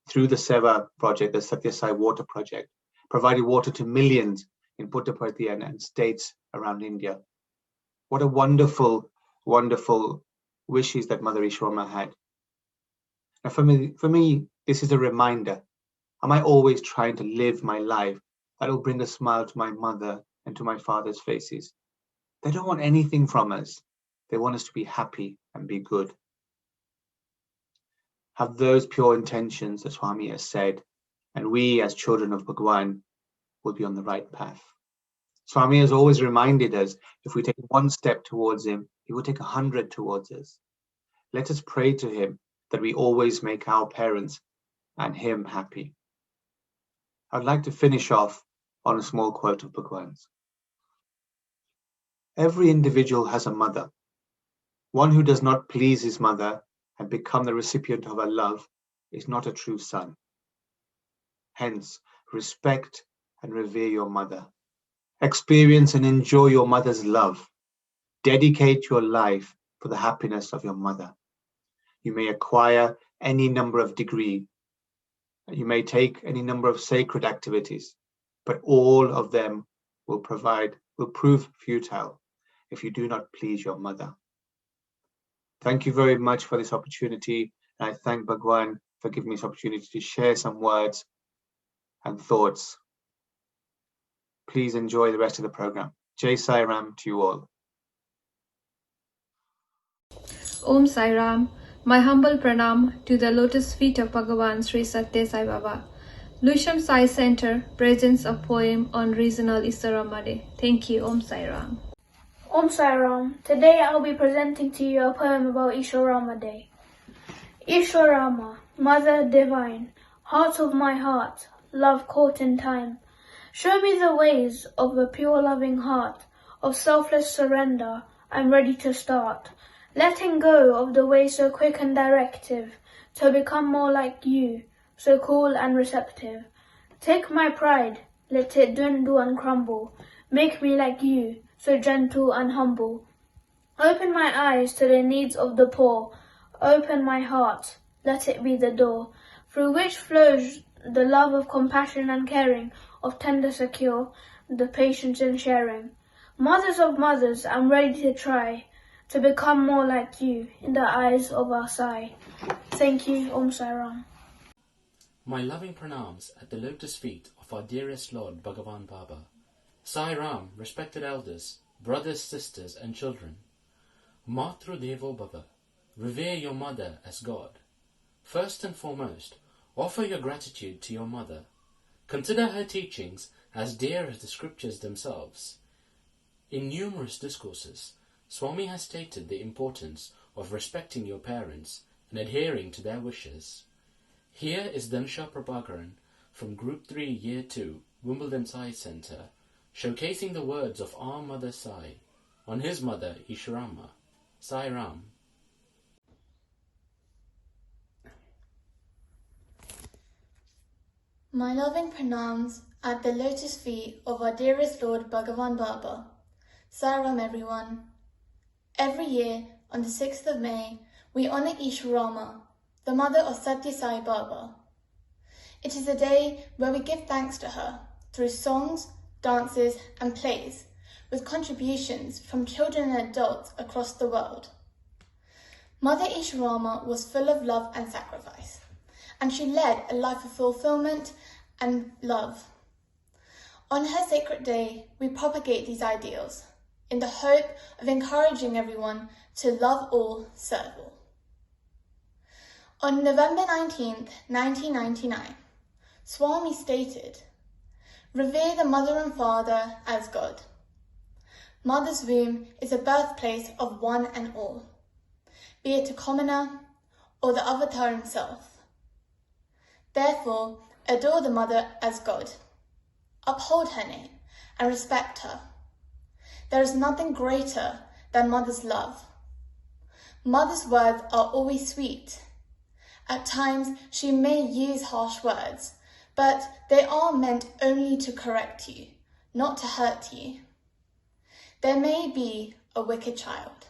through the Seva project, the Satya Sai water project, provided water to millions in Puttaparthi and states around India. What a wonderful, wonderful wishes that Mother Easwaramma had. Now for me, this is a reminder. Am I always trying to live my life that will bring a smile to my mother and to my father's faces? They don't want anything from us. They want us to be happy and be good. Have those pure intentions that Swami has said, and we as children of Bhagwan will be on the right path. Swami has always reminded us, if we take one step towards him, he will take 100 towards us. Let us pray to him that we always make our parents and him happy. I'd like to finish off on a small quote of Bhagwan's. Every individual has a mother. One who does not please his mother and become the recipient of her love is not a true son. Hence, respect and revere your mother. Experience and enjoy your mother's love. Dedicate your life for the happiness of your mother. You may acquire any number of degrees. You may take any number of sacred activities, but all of them will prove futile if you do not please your mother. Thank you very much for this opportunity. I thank Bhagwan for giving me this opportunity to share some words and thoughts. Please enjoy the rest of the program. Jai Sai Ram to you all. Om Sai Ram. My humble pranam to the lotus feet of Bhagavan Sri Satya Sai Baba. Lusham Sai Center presents a poem on Regional Easwaramma Day. Thank you. Om Sai Ram. Om Sai Ram. Today I'll be presenting to you a poem about Easwaramma Day. Easwaramma, Mother Divine, heart of my heart, love caught in time. Show me the ways of a pure loving heart, of selfless surrender. I'm ready to start. Letting go of the way so quick and directive, to become more like you, so cool and receptive. Take my pride, let it dwindle and crumble. Make me like you, so gentle and humble. Open my eyes to the needs of the poor. Open my heart, let it be the door, through which flows the love of compassion and caring, of tender secure, the patience in sharing. Mothers of mothers, I'm ready to try, to become more like you in the eyes of our Sai. Thank you, Om Sai Ram. My loving pranams at the lotus feet of our dearest Lord Bhagavan Baba. Sai Ram, respected elders, brothers, sisters and children. Matru Devo Bhava, revere your mother as God. First and foremost, offer your gratitude to your mother. Consider her teachings as dear as the scriptures themselves. In numerous discourses, Swami has stated the importance of respecting your parents and adhering to their wishes. Here is Dhansha Prabhakaran from Group 3 Year 2, Wimbledon Sai Centre, showcasing the words of our mother Sai on his mother Easwaramma. Sai Ram. My loving pranams at the lotus feet of our dearest Lord Bhagavan Baba. Sai Ram everyone. Every year on the 6th of May, we honour Easwaramma, the mother of Satya Sai Baba. It is a day where we give thanks to her through songs, dances and plays, with contributions from children and adults across the world. Mother Easwaramma was full of love and sacrifice, and she led a life of fulfillment and love. On her sacred day, we propagate these ideals in the hope of encouraging everyone to love all, serve all. On November 19th, 1999, Swami stated, "Revere the mother and father as God. Mother's womb is a birthplace of one and all, be it a commoner or the avatar himself. Therefore, adore the mother as God. Uphold her name and respect her. There is nothing greater than mother's love. Mother's words are always sweet. At times, she may use harsh words, but they are meant only to correct you, not to hurt you. There may be a wicked child,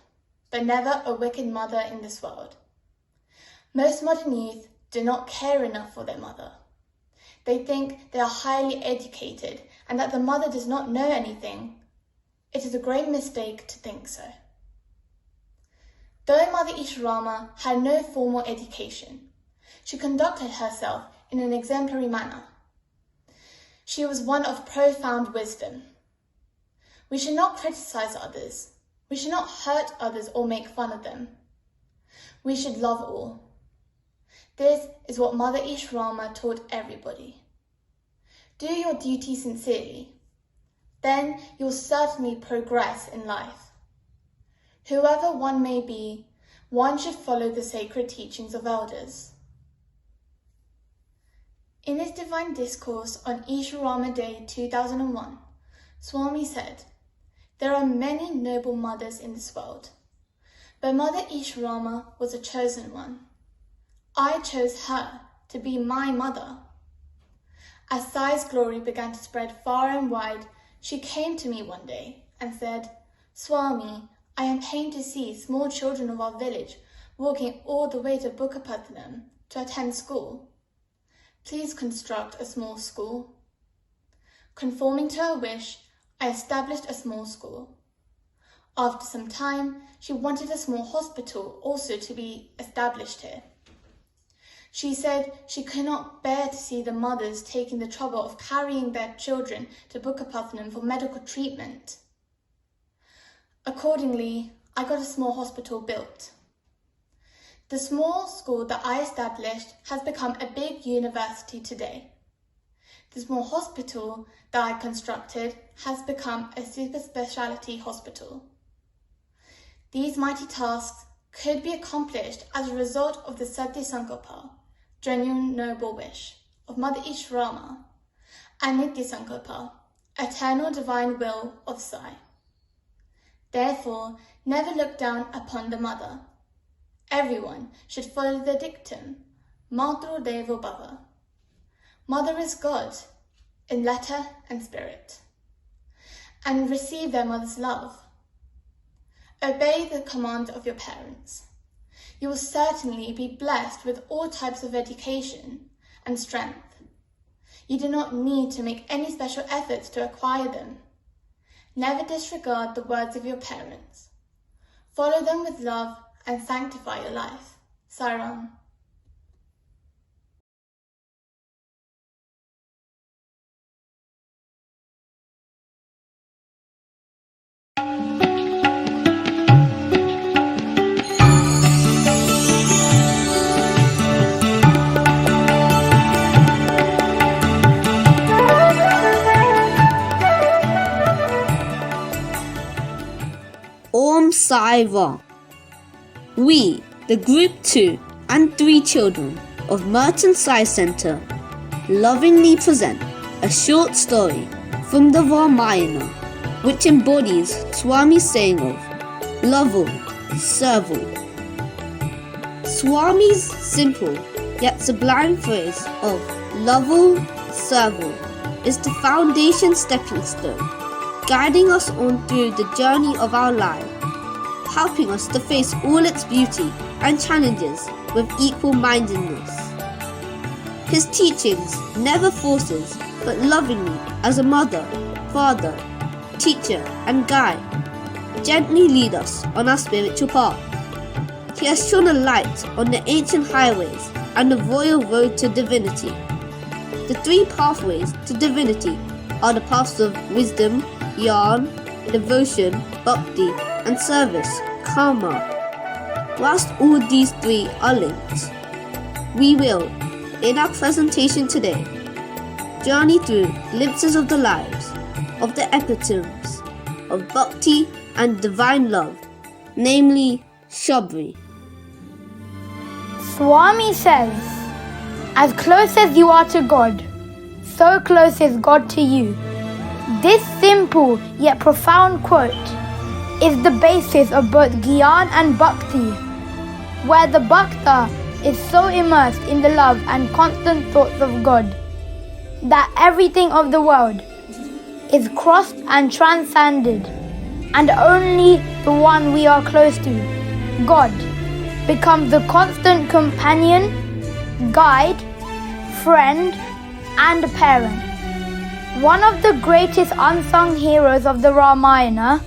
but never a wicked mother in this world. Most modern youth do not care enough for their mother. They think they are highly educated and that the mother does not know anything. It is a great mistake to think so. Though Mother Easwaramma had no formal education, she conducted herself in an exemplary manner. She was one of profound wisdom. We should not criticize others. We should not hurt others or make fun of them. We should love all. This is what Mother Easwaramma taught everybody. Do your duty sincerely. then you'll certainly progress in life. Whoever one may be, one should follow the sacred teachings of elders. In his divine discourse on Easwaramma Day 2001, Swami said, "There are many noble mothers in this world, but Mother Easwaramma was a chosen one. I chose her to be my mother." As Sai's glory began to spread far and wide, she came to me one day and said, "Swami, I am pained to see small children of our village walking all the way to Bukkapatnam to attend school. Please construct a small school." Conforming to her wish, I established a small school. After some time, she wanted a small hospital also to be established here. She said she could not bear to see the mothers taking the trouble of carrying their children to Bukkapatnam for medical treatment. Accordingly, I got a small hospital built. The small school that I established has become a big university today. The small hospital that I constructed has become a super specialty hospital. These mighty tasks could be accomplished as a result of the Satya Sankalpa, genuine noble wish, of Mother Easwaramma, and Nitya Sankalpa, eternal divine will of Sai. Therefore, never look down upon the mother. Everyone should follow the dictum, Matru Devo Bhava. Mother is God, in letter and spirit, and receive their mother's love. Obey the command of your parents. You will certainly be blessed with all types of education and strength. You do not need to make any special efforts to acquire them. Never disregard the words of your parents. Follow them with love and sanctify your life. Sairam. Om Sai Ram. We, the Group 2 and 3 children of Merchant Science Centre, lovingly present a short story from the Ramayana, which embodies Swami's saying of Lavo, Servo. Swami's simple yet sublime phrase of Lavo, Servo is the foundation stepping stone, guiding us on through the journey of our life, helping us to face all its beauty and challenges with equal-mindedness. His teachings never forces, but lovingly as a mother, father, teacher and guide, gently lead us on our spiritual path. He has shone a light on the ancient highways and the royal road to divinity. The 3 pathways to divinity are the paths of wisdom, Jnana, devotion, bhakti, and service, karma. Whilst all these 3 are linked, we will, in our presentation today, journey through glimpses of the lives of the epitomes of bhakti and divine love, namely Shabri. Swami says, "As close as you are to God, so close is God to you." This simple yet profound quote is the basis of both Gyan and Bhakti, where the Bhakta is so immersed in the love and constant thoughts of God that everything of the world is crossed and transcended, and only the one we are close to, God, becomes the constant companion, guide, friend, and parent. One of the greatest unsung heroes of the Ramayana,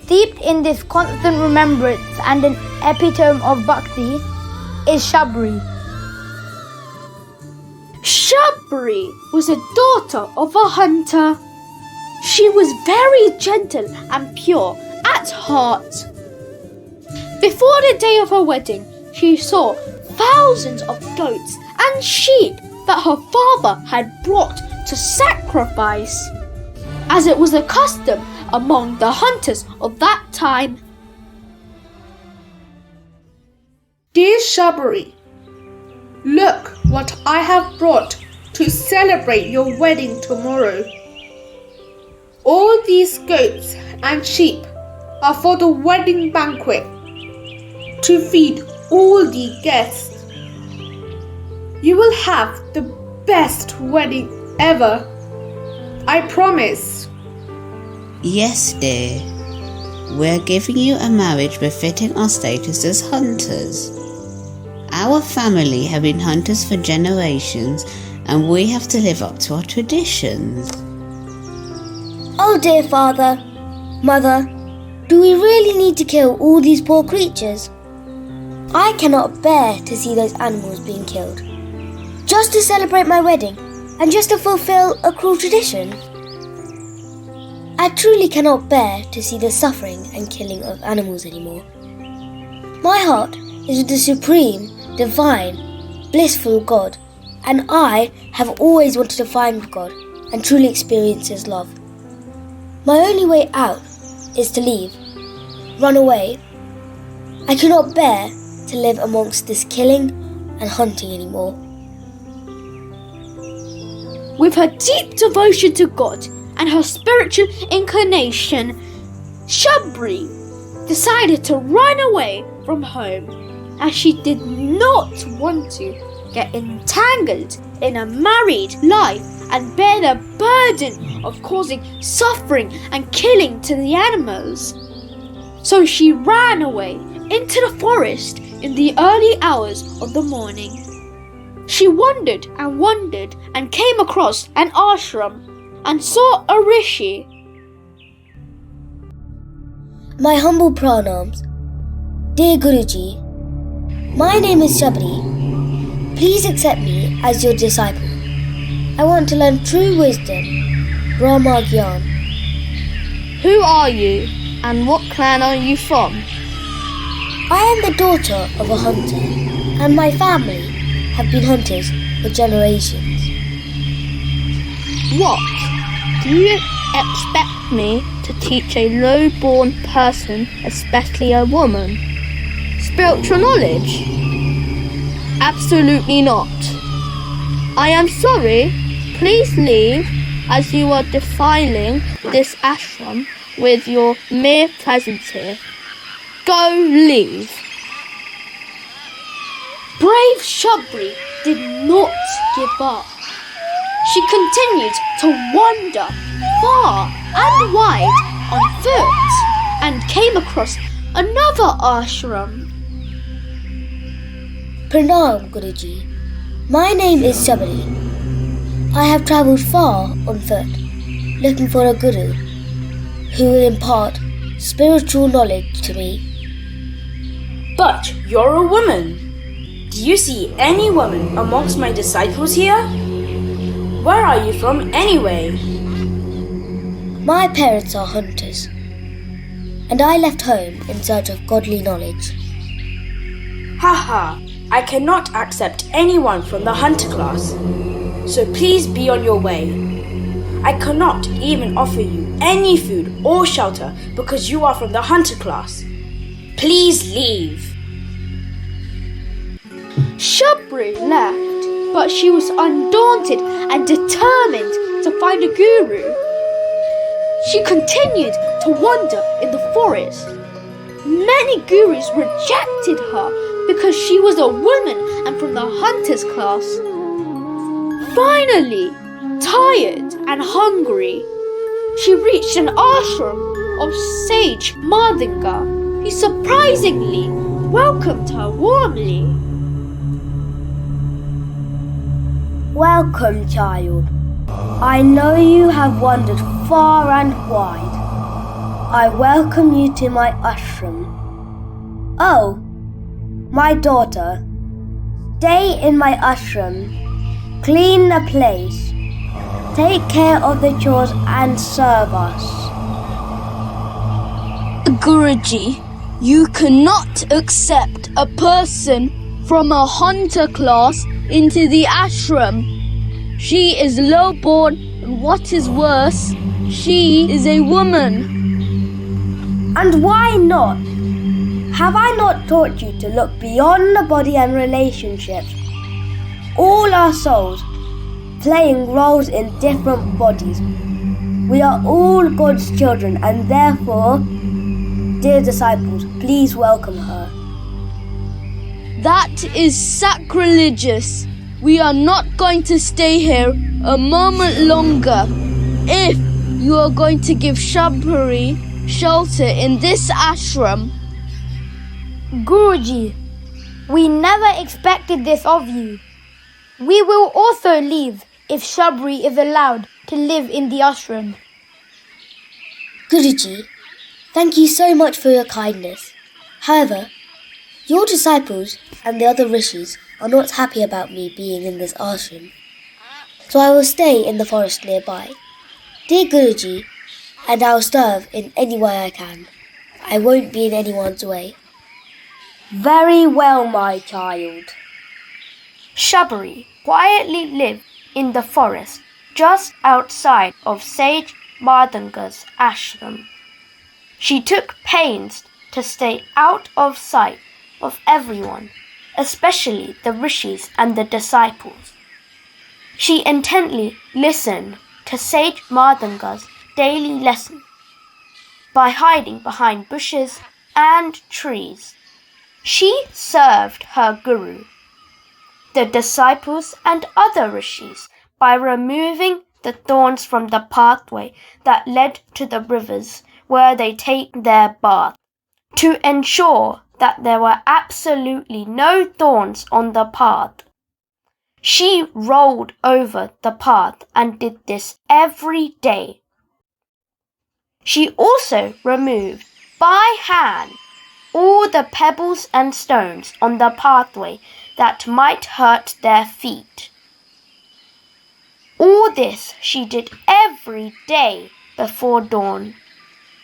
steeped in this constant remembrance and an epitome of bhakti, is Shabri. Shabri was a daughter of a hunter. She was very gentle and pure at heart. Before the day of her wedding, she saw thousands of goats and sheep that her father had brought to sacrifice. as it was a custom among the hunters of that time. Dear Shabari, look what I have brought to celebrate your wedding tomorrow. All these goats and sheep are for the wedding banquet, to feed all the guests. You will have the best wedding ever. I promise. Yes, dear. We're giving you a marriage befitting our status as hunters. Our family have been hunters for generations, and we have to live up to our traditions. Oh dear father, mother, do we really need to kill all these poor creatures? I cannot bear to see those animals being killed. Just to celebrate my wedding and just to fulfill a cruel tradition. I truly cannot bear to see the suffering and killing of animals anymore. My heart is with the supreme, divine, blissful God, and I have always wanted to find God and truly experience His love. My only way out is to leave, run away. I cannot bear to live amongst this killing and hunting anymore. With her deep devotion to God and her spiritual inclination, Shabri decided to run away from home, as she did not want to get entangled in a married life and bear the burden of causing suffering and killing to the animals. So she ran away into the forest in the early hours of the morning. She wandered and came across an ashram and saw a rishi. My humble pranams. Dear Guruji, my name is Shabri. Please accept me as your disciple. I want to learn true wisdom, Brahma Gyan. Who are you and what clan are you from? I am the daughter of a hunter, and my family have been hunters for generations. What? Do you expect me to teach a low-born person, especially a woman, spiritual knowledge? Absolutely not. I am sorry. Please leave, as you are defiling this ashram with your mere presence here. Go leave. Brave Shabri did not give up. She continued to wander far and wide on foot and came across another ashram. Pranam, Guruji. My name is Shabri. I have travelled far on foot, looking for a guru who will impart spiritual knowledge to me. But you're a woman. Do you see any woman amongst my disciples here? Where are you from anyway? My parents are hunters, and I left home in search of godly knowledge. Haha, I cannot accept anyone from the hunter class, so please be on your way. I cannot even offer you any food or shelter because you are from the hunter class. Please leave. Shabri left, but she was undaunted and determined to find a guru. She continued to wander in the forest. Many gurus rejected her because she was a woman and from the hunter's class. Finally, tired and hungry, she reached an ashram of sage Madinga, who surprisingly welcomed her warmly. Welcome, child. I know you have wandered far and wide. I welcome you to my ashram. Oh, my daughter, stay in my ashram, clean the place, take care of the chores and serve us. Guruji, you cannot accept a person from a hunter class into the ashram. She is low-born, and what is worse, She is a woman. And why not? Have I not taught you to look beyond the body and relationships? All our souls, playing roles in different bodies. We are all God's children, and therefore, dear disciples, please welcome her. That is sacrilegious. We are not going to stay here a moment longer. If you are going to give Shabari shelter in this ashram. Guruji, we never expected this of you. We will also leave if Shabari is allowed to live in the ashram. Guruji, thank you so much for your kindness. However, your disciples and the other rishis are not happy about me being in this ashram, so I will stay in the forest nearby. Dear Guruji, and I will serve in any way I can. I won't be in anyone's way. Very well, my child. Shabari quietly lived in the forest just outside of Sage Mardanga's ashram. She took pains to stay out of sight of everyone, especially the rishis and the disciples. She intently listened to Sage Mardanga's daily lesson by hiding behind bushes and trees. She served her guru, the disciples and other rishis, by removing the thorns from the pathway that led to the rivers where they take their bath, to ensure that there were absolutely no thorns on the path. She rolled over the path and did this every day. She also removed by hand all the pebbles and stones on the pathway that might hurt their feet. All this she did every day before dawn,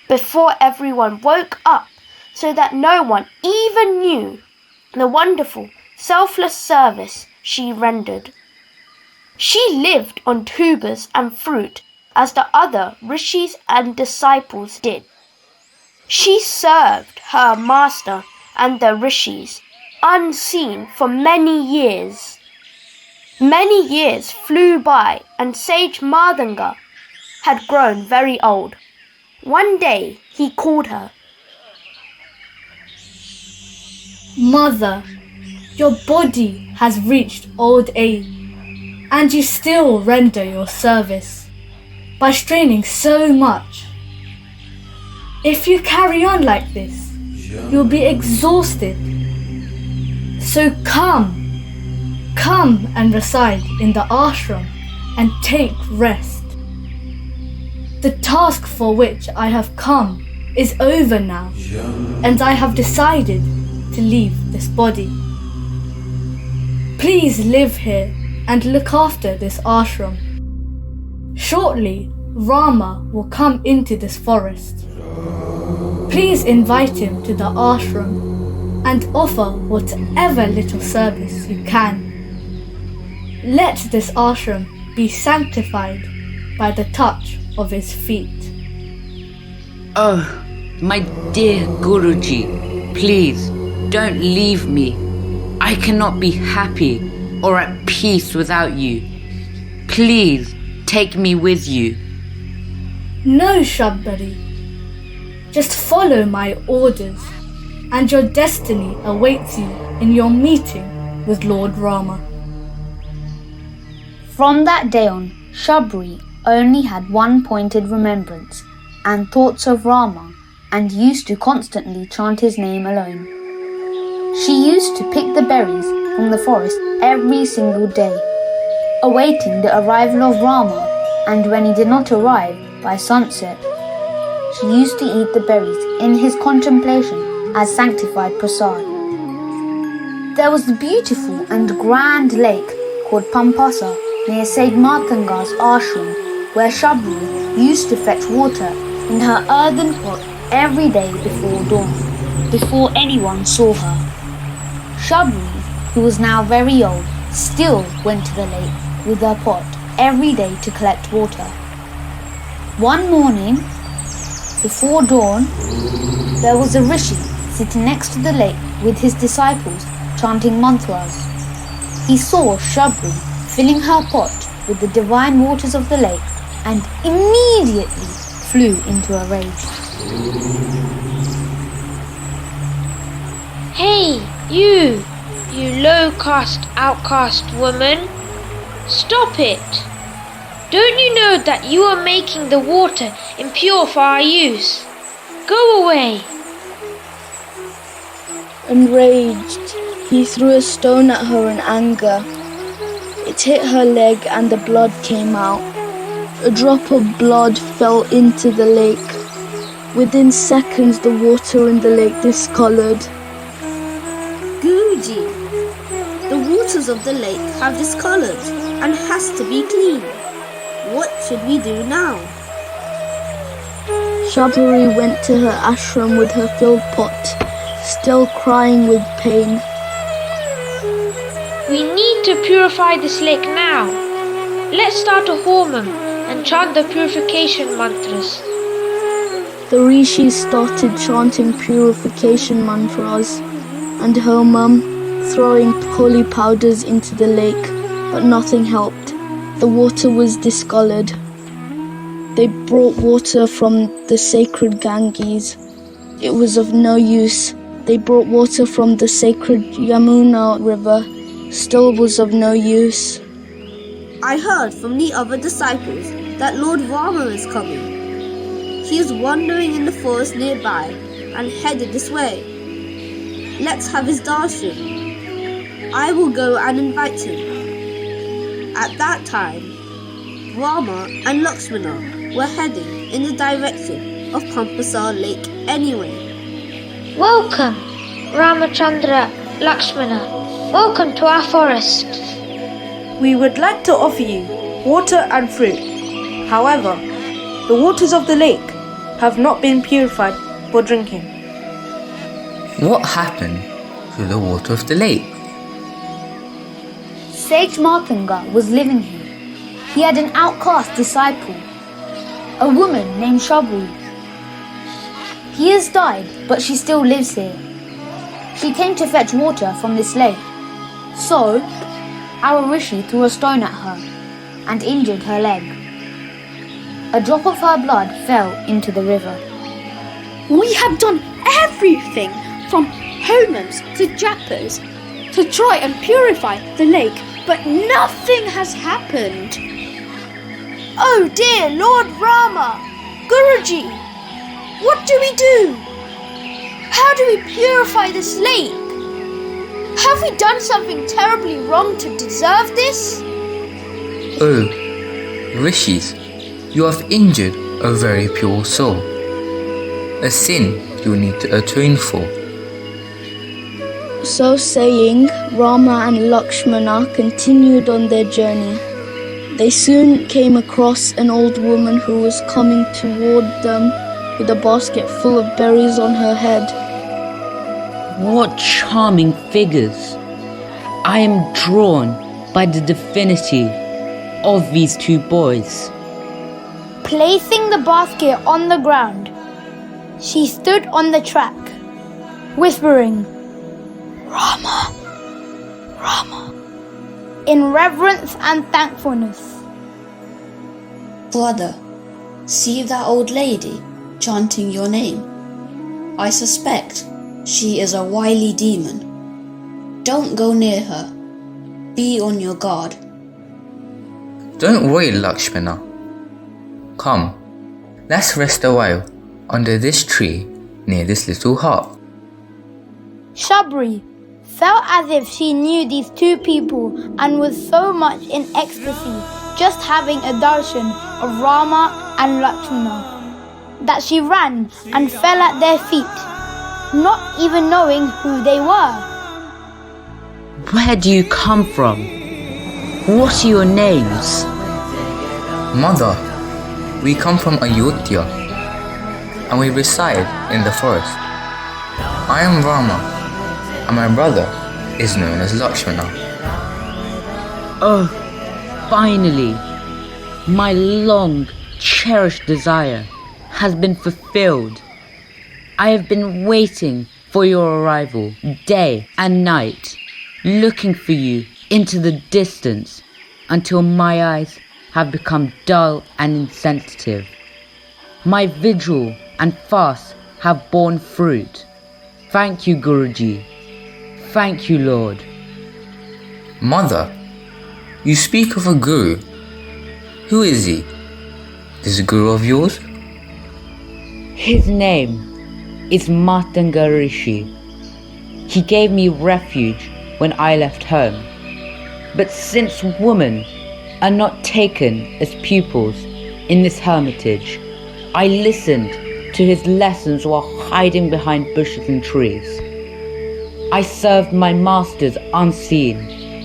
before everyone woke up, so that no one even knew the wonderful, selfless service she rendered. She lived on tubers and fruit as the other rishis and disciples did. She served her master and the rishis unseen for many years. Many years flew by and Sage Mardanga had grown very old. One day he called her. Mother, your body has reached old age, and you still render your service by straining so much. If you carry on like this, you'll be exhausted. So come and reside in the ashram and take rest. The task for which I have come is over now, and I have decided to leave this body. Please live here and look after this ashram. Shortly, Rama will come into this forest. Please invite him to the ashram and offer whatever little service you can. Let this ashram be sanctified by the touch of his feet. Oh, my dear Guruji, please don't leave me. I cannot be happy or at peace without you. Please take me with you. No, Shabari. Just follow my orders, and your destiny awaits you in your meeting with Lord Rama. From that day on, Shabari only had one pointed remembrance and thoughts of Rama, and used to constantly chant his name alone. She used to pick the berries from the forest every single day, awaiting the arrival of Rama, and when he did not arrive by sunset, she used to eat the berries in his contemplation as sanctified prasad. There was the beautiful and grand lake called Pampasa near Sage Martanga's ashram, where Shabari used to fetch water in her earthen pot every day before dawn, before anyone saw her. Shabari, who was now very old, still went to the lake with her pot every day to collect water. One morning, before dawn, there was a rishi sitting next to the lake with his disciples chanting mantras. He saw Shabri filling her pot with the divine waters of the lake and immediately flew into a rage. Hey, you low-caste, outcast woman! Stop it! Don't you know that you are making the water impure for our use? Go away! Enraged, he threw a stone at her in anger. It hit her leg and the blood came out. A drop of blood fell into the lake. Within seconds, the water in the lake discolored. Guruji, the waters of the lake have discolored and has to be clean. What should we do now? Shabari went to her ashram with her filled pot, still crying with pain. We need to purify this lake now. Let's start a homam and chant the purification mantras. The rishis started chanting purification mantras and homam, throwing holy powders into the lake, but nothing helped. The water was discolored. They brought water from the sacred Ganges. It was of no use. They brought water from the sacred Yamuna river. Still was of no use. I heard from the other disciples that Lord Rama is coming. He is wandering in the forest nearby and headed this way. Let's have his darshan. I will go and invite him. At that time, Rama and Lakshmana were heading in the direction of Pampasar Lake anyway. Welcome, Ramachandra, Lakshmana. Welcome to our forest. We would like to offer you water and fruit. However, the waters of the lake have not been purified for drinking. What happened to the water of the lake? Sage Martanga was living here. He had an outcast disciple, a woman named Shabri. He has died, but she still lives here. She came to fetch water from this lake. So, our rishi threw a stone at her and injured her leg. A drop of her blood fell into the river. We have done everything from homams to japas to try and purify the lake, but nothing has happened. Oh dear Lord Rama! Guruji! What do we do? How do we purify this lake? Have we done something terribly wrong to deserve this? Oh, rishis, you have injured a very pure soul. A sin you need to atone for. So saying, Rama and Lakshmana continued on their journey. They soon came across an old woman who was coming toward them with a basket full of berries on her head. What charming figures! I am drawn by the divinity of these two boys. Placing the basket on the ground, she stood on the track, whispering, "Rama, Rama," in reverence and thankfulness. Brother, see that old lady chanting your name? I suspect she is a wily demon. Don't go near her. Be on your guard. Don't worry, Lakshmana. Come, let's rest a while under this tree near this little hut. Shabri felt as if she knew these two people and was so much in ecstasy just having a darshan of Rama and Lakshmana that she ran and fell at their feet, not even knowing who they were. Where do you come from? What are your names? Mother, we come from Ayodhya and we reside in the forest. I am Rama and my brother is known as Lakshmana. Oh, finally, my long, cherished desire has been fulfilled. I have been waiting for your arrival day and night, looking for you into the distance until my eyes have become dull and insensitive. My vigil and fast have borne fruit. Thank you, Guruji. Thank you, Lord. Mother, you speak of a guru. Who is he? This guru of yours? His name is Matanga Rishi. He gave me refuge when I left home. But since women are not taken as pupils in this hermitage, I listened to his lessons while hiding behind bushes and trees. I served my masters unseen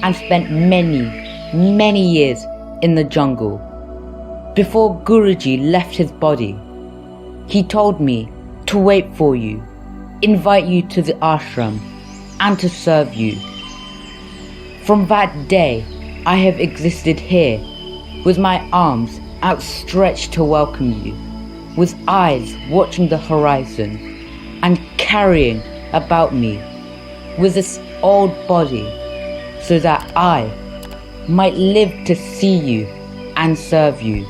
and spent many years in the jungle. Before Guruji left his body, he told me to wait for you, invite you to the ashram, and to serve you. From that day, I have existed here, with my arms outstretched to welcome you, with eyes watching the horizon, and carrying about me with this old body, so that I might live to see you and serve you.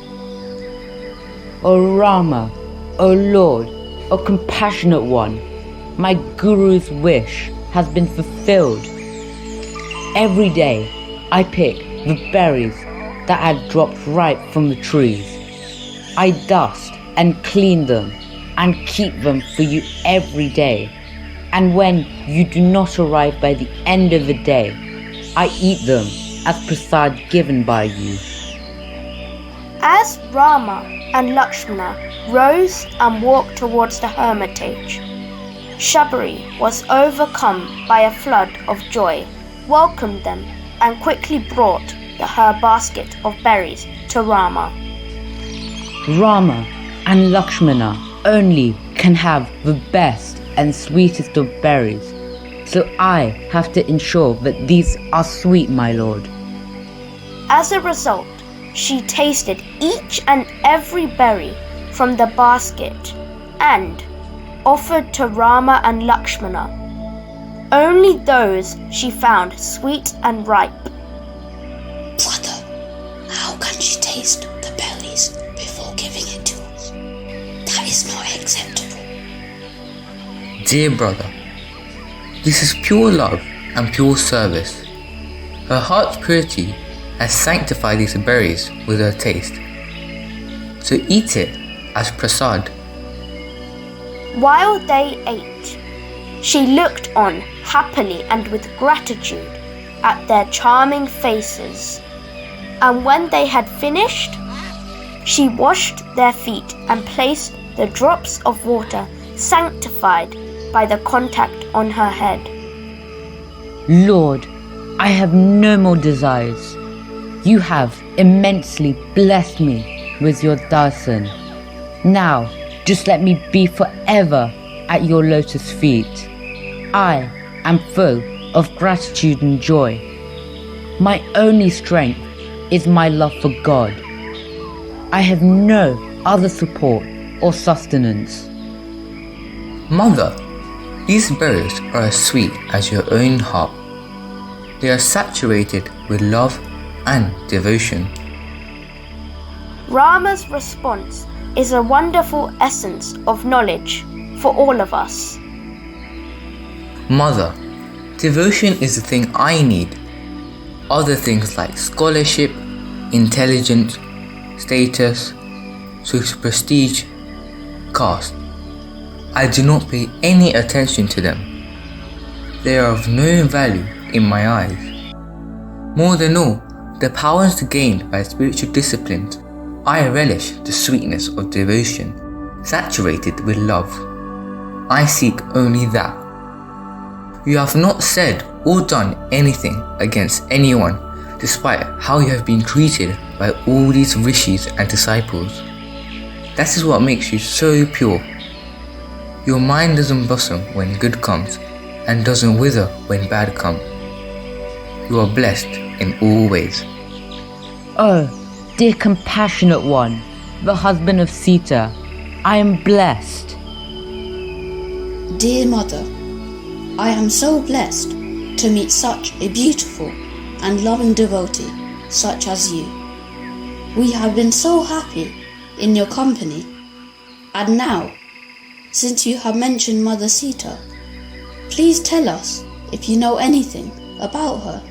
O Rama, O Lord, O compassionate one, my Guru's wish has been fulfilled. Every day I pick the berries that had dropped ripe from the trees. I dust and clean them and keep them for you every day. And when you do not arrive by the end of the day, I eat them as prasad given by you. As Rama and Lakshmana rose and walked towards the hermitage, Shabari was overcome by a flood of joy, welcomed them, and quickly brought her basket of berries to Rama. Rama and Lakshmana only can have the best and sweetest of berries, so I have to ensure that these are sweet, my lord. As a result, she tasted each and every berry from the basket and offered to Rama and Lakshmana only those she found sweet and ripe. Brother, how can she taste the berries before giving it to us? That is not acceptable. Dear brother, this is pure love and pure service. Her heart's purity has sanctified these berries with her taste. So eat it as prasad. While they ate, she looked on happily and with gratitude at their charming faces. And when they had finished, she washed their feet and placed the drops of water sanctified by the contact on her head. Lord, I have no more desires. You have immensely blessed me with your darshan. Now, just let me be forever at your lotus feet. I am full of gratitude and joy. My only strength is my love for God. I have no other support or sustenance. Mother, these berries are as sweet as your own heart. They are saturated with love and devotion. Rama's response is a wonderful essence of knowledge for all of us. Mother, devotion is the thing I need. Other things like scholarship, intelligence, status, social prestige, caste, I do not pay any attention to them. They are of no value in my eyes. More than all, the powers gained by spiritual disciplines, I relish the sweetness of devotion, saturated with love. I seek only that. You have not said or done anything against anyone, despite how you have been treated by all these rishis and disciples. That is what makes you so pure. Your mind doesn't blossom when good comes, and doesn't wither when bad comes. You are blessed in all ways. Oh, dear compassionate one, the husband of Sita. I am blessed. Dear Mother, I am so blessed to meet such a beautiful and loving devotee such as you. We have been so happy in your company. And now, since you have mentioned Mother Sita, please tell us if you know anything about her.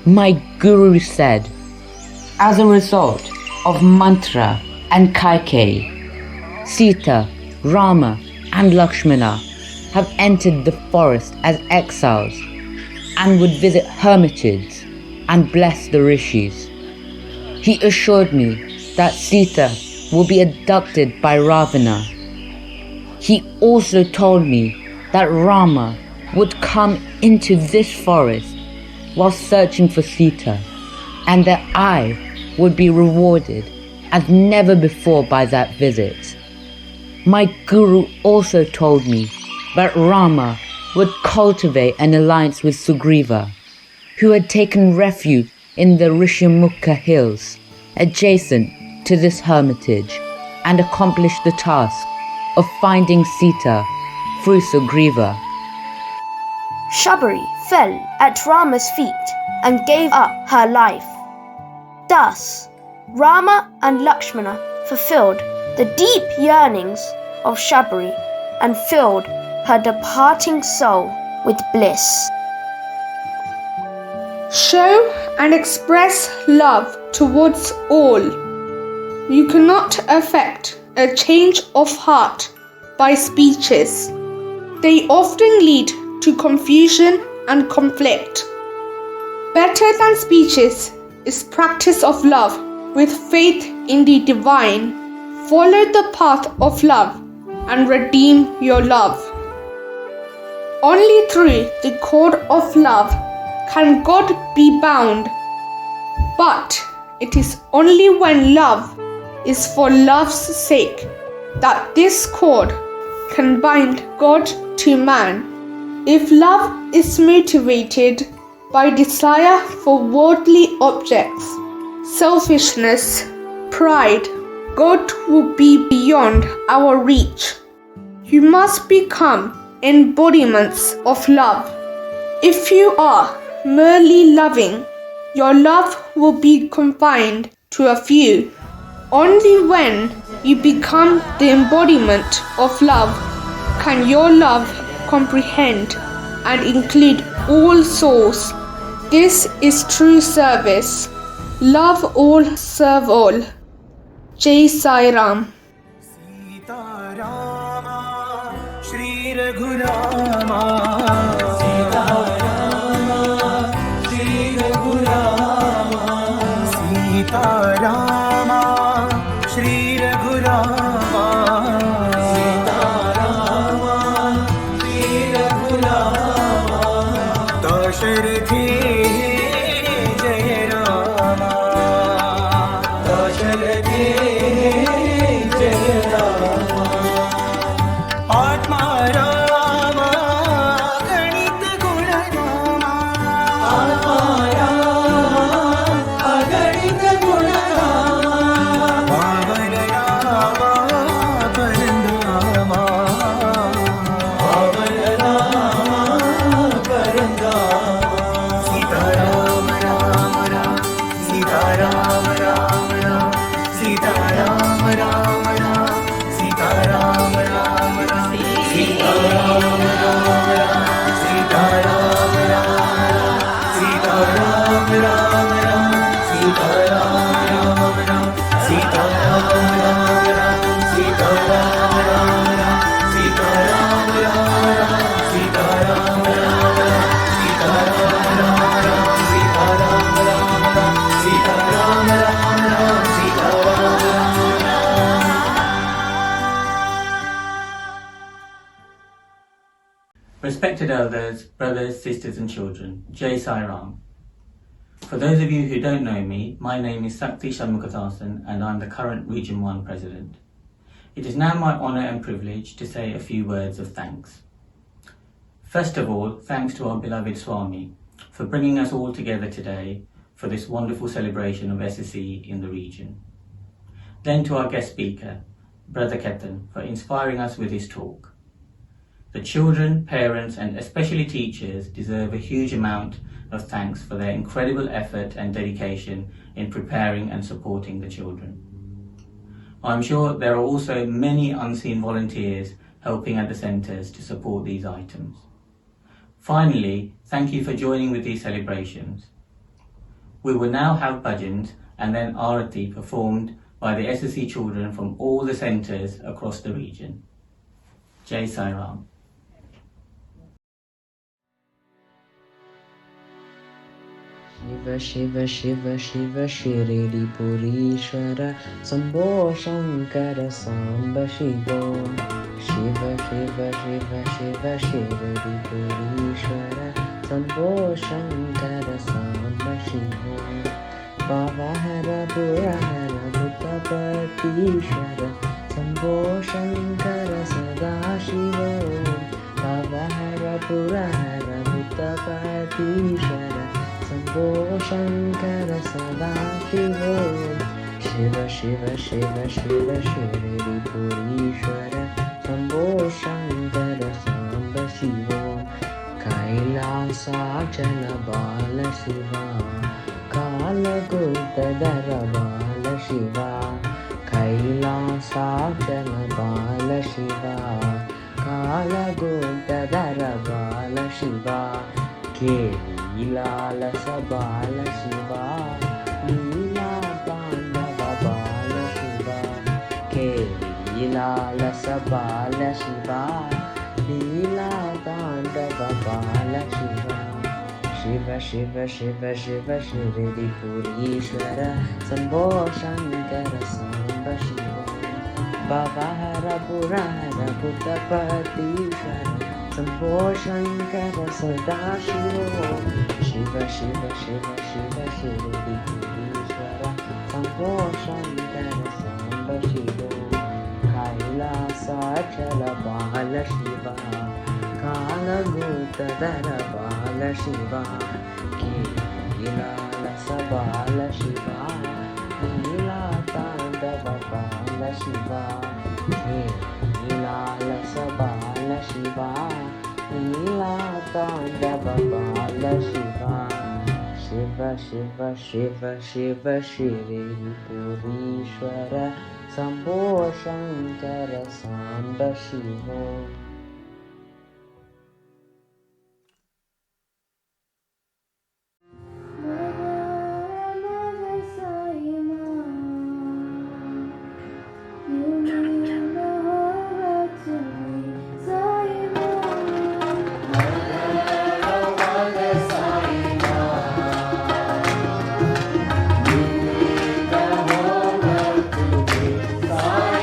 My guru said, as a result of mantra and Kaikei, Sita, Rama and Lakshmana have entered the forest as exiles and would visit hermitages and bless the rishis. He assured me that Sita will be abducted by Ravana. He also told me that Rama would come into this forest while searching for Sita, and that I would be rewarded as never before by that visit. My guru also told me that Rama would cultivate an alliance with Sugriva, who had taken refuge in the Rishyamukha hills adjacent to this hermitage, and accomplish the task of finding Sita through Sugriva. Shabari fell at Rama's feet and gave up her life. Thus, Rama and Lakshmana fulfilled the deep yearnings of Shabari and filled her departing soul with bliss. Show and express love towards all. You cannot affect a change of heart by speeches. They often lead to confusion and conflict. Better than speeches is practice of love with faith in the divine. Follow the path of love and redeem your love. Only through the cord of love can God be bound, but it is only when love is for love's sake that this cord can bind God to man. If love is motivated by desire for worldly objects, selfishness, pride, God will be beyond our reach. You must become embodiments of love. If you are merely loving, your love will be confined to a few. Only when you become the embodiment of love can your love comprehend and include all souls. This is true service. Love all, serve all. Jai Sai Ram. Shri Raghurama, Sita Rama, Shri Raghurama, Sita Rama, Shri Raghurama, Sita Rama, Shri Raghurama, Dasharathi Jaya Rama, Dasharathi Jaya Rama. Atma Rama, Ganit Guna Rama, Atma Rama, Ganit Guna Rama, Bhavan Rama, Parandama, Bhavan Rama, Parandama, Sita Rama, Rama Rama, Sita Rama, Rama Rama, Sita Rama, Rama Rama, Sita Rama, Rama Rama. Sita Rama, Rama Rama, Sita Rama, Rama Rama, Sita Rama, Rama Rama, Sita Rama, Rama Rama, Sita Rama, Rama Rama, Sita Rama, Rama Rama, Sita Rama, Rama Rama, Sita Rama, Rama Rama, Sita Rama, Rama Rama, Sita Rama, Rama Rama, Sita Rama, Rama Rama, Sita Rama, Rama Rama. Respected elders, brothers, sisters and children, Jai Sai Ram. For those of you who don't know me, my name is Sakti Shanmukathasan and I'm the current Region 1 President. It is now my honour and privilege to say a few words of thanks. First of all, thanks to our beloved Swami for bringing us all together today for this wonderful celebration of SSE in the region. Then to our guest speaker, Brother Ketan, for inspiring us with his talk. The children, parents and especially teachers deserve a huge amount of thanks for their incredible effort and dedication in preparing and supporting the children. I'm sure there are also many unseen volunteers helping at the centres to support these items. Finally, thank you for joining with these celebrations. We will now have Bhajans and then Arati performed by the SSC children from all the centres across the region. Jai Sai Ram. Shiva Shiva Shiva Shiva Shirdi Purishwara Sambho Shankara Samba Shivom. Shiva Shiva Shiva Shiva Shirdi Purishwara Sambho Shankara Samba Shivom. Pavahara Purahara Bhuttapatishwara Sambho Shankara Sada Shivom. Pavahara Purahara Bhuttapatishwara Sambho Shankara Sada Shivom. Shiva Shiva Shiva Shiva Shirdi Purishwara Sambho Shankara Samba Shivom. Kailasa Bala Shiva Kala Gurdadara Bala Shiva. Kailasa Bala Shiva Kala Gurdadara Bala Shiva. Lila Sabala Shiva Lila Bandava Bala Shiva. Lila Sabala Shiva Lila Bandava Bala Shiva. Shiva Shiva Shiva Shiva Shirdi Purishwara Sambho Shankara Samba Shiva. Bhavahara Purahara Bhuttapatishwara Sambho Shankara Sada Shivom. Shiva Shiva Shiva Shiva Shirdi Purishwara Sambho Shankara Samba Shivom. Kailasa Bala Shiva Kala Gurdadara Bala Shiva. Lila Sabala Shiva Lila Tandava Bala Shiva. Lila Sabala Shiva Lila Tandava Bala Shiva. Shiva Shiva Shiva Shiva Shirdi Purishwara Sambho Shankara Samba Shivom. Sai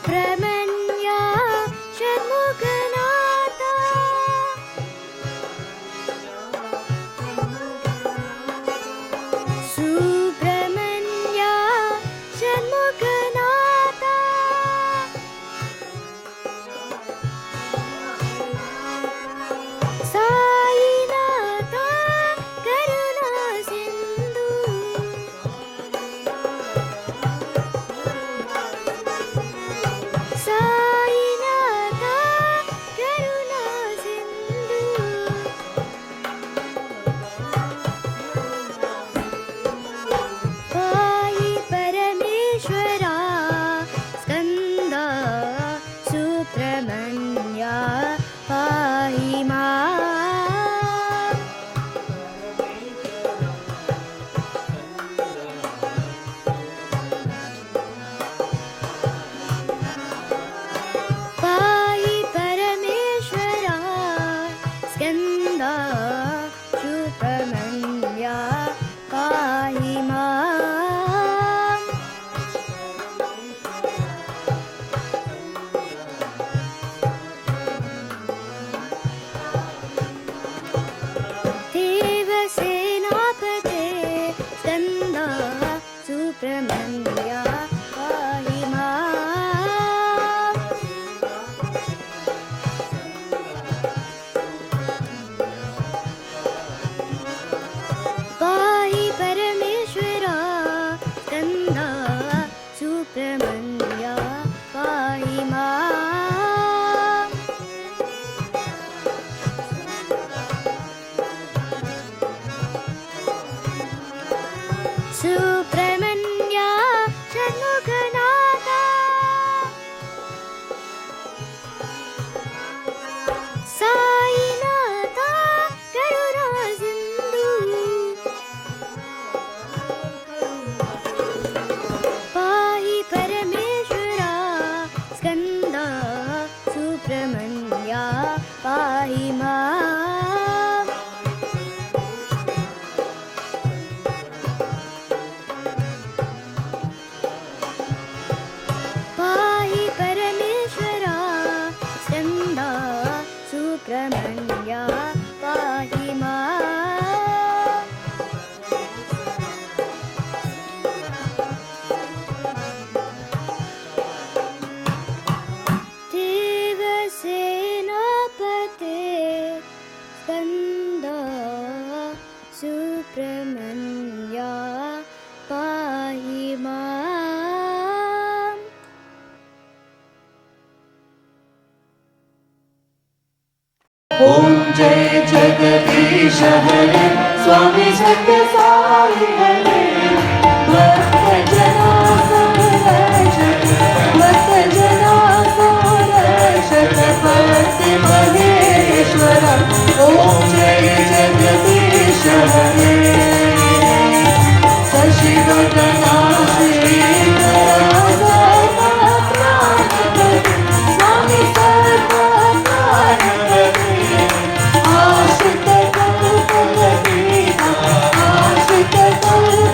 Subramanya Shanmuganatha Subramanya Shanmuganatha Sainatha Karuna Sindhu Sainatha Karuna Sindhu Pahi Parameshwara Skanda Subramanya Pahi Ma Pahi Parameshwara Skanda Subramanya Pahi Ma Devasenapate Skanda Subramanya Pahi Ma Pahi Parameshwara Skanda Subramanya Pahi Ma Subramanya Shanmuganatha Sainatha Karuna Sindhu Pahi Parameshwara Skanda Subramanya Pahi Ma Pahi Parameshwara Skanda Subramanya Pahi Ma Devasenapate Skanda Subramanya Pahi Ma ओम जय जगदीश हरे स्वामी सत्य साई हरे भक्त जना संरक्षक पति महेश्वर ओम जय जगदीश हरे शशिवदना स्वामी सर्वप्राणपते आश्रित कल्पलतीता आश्रित कल्पलतीता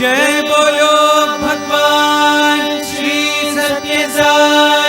जय बोलो भगवान श्री सत्य साई।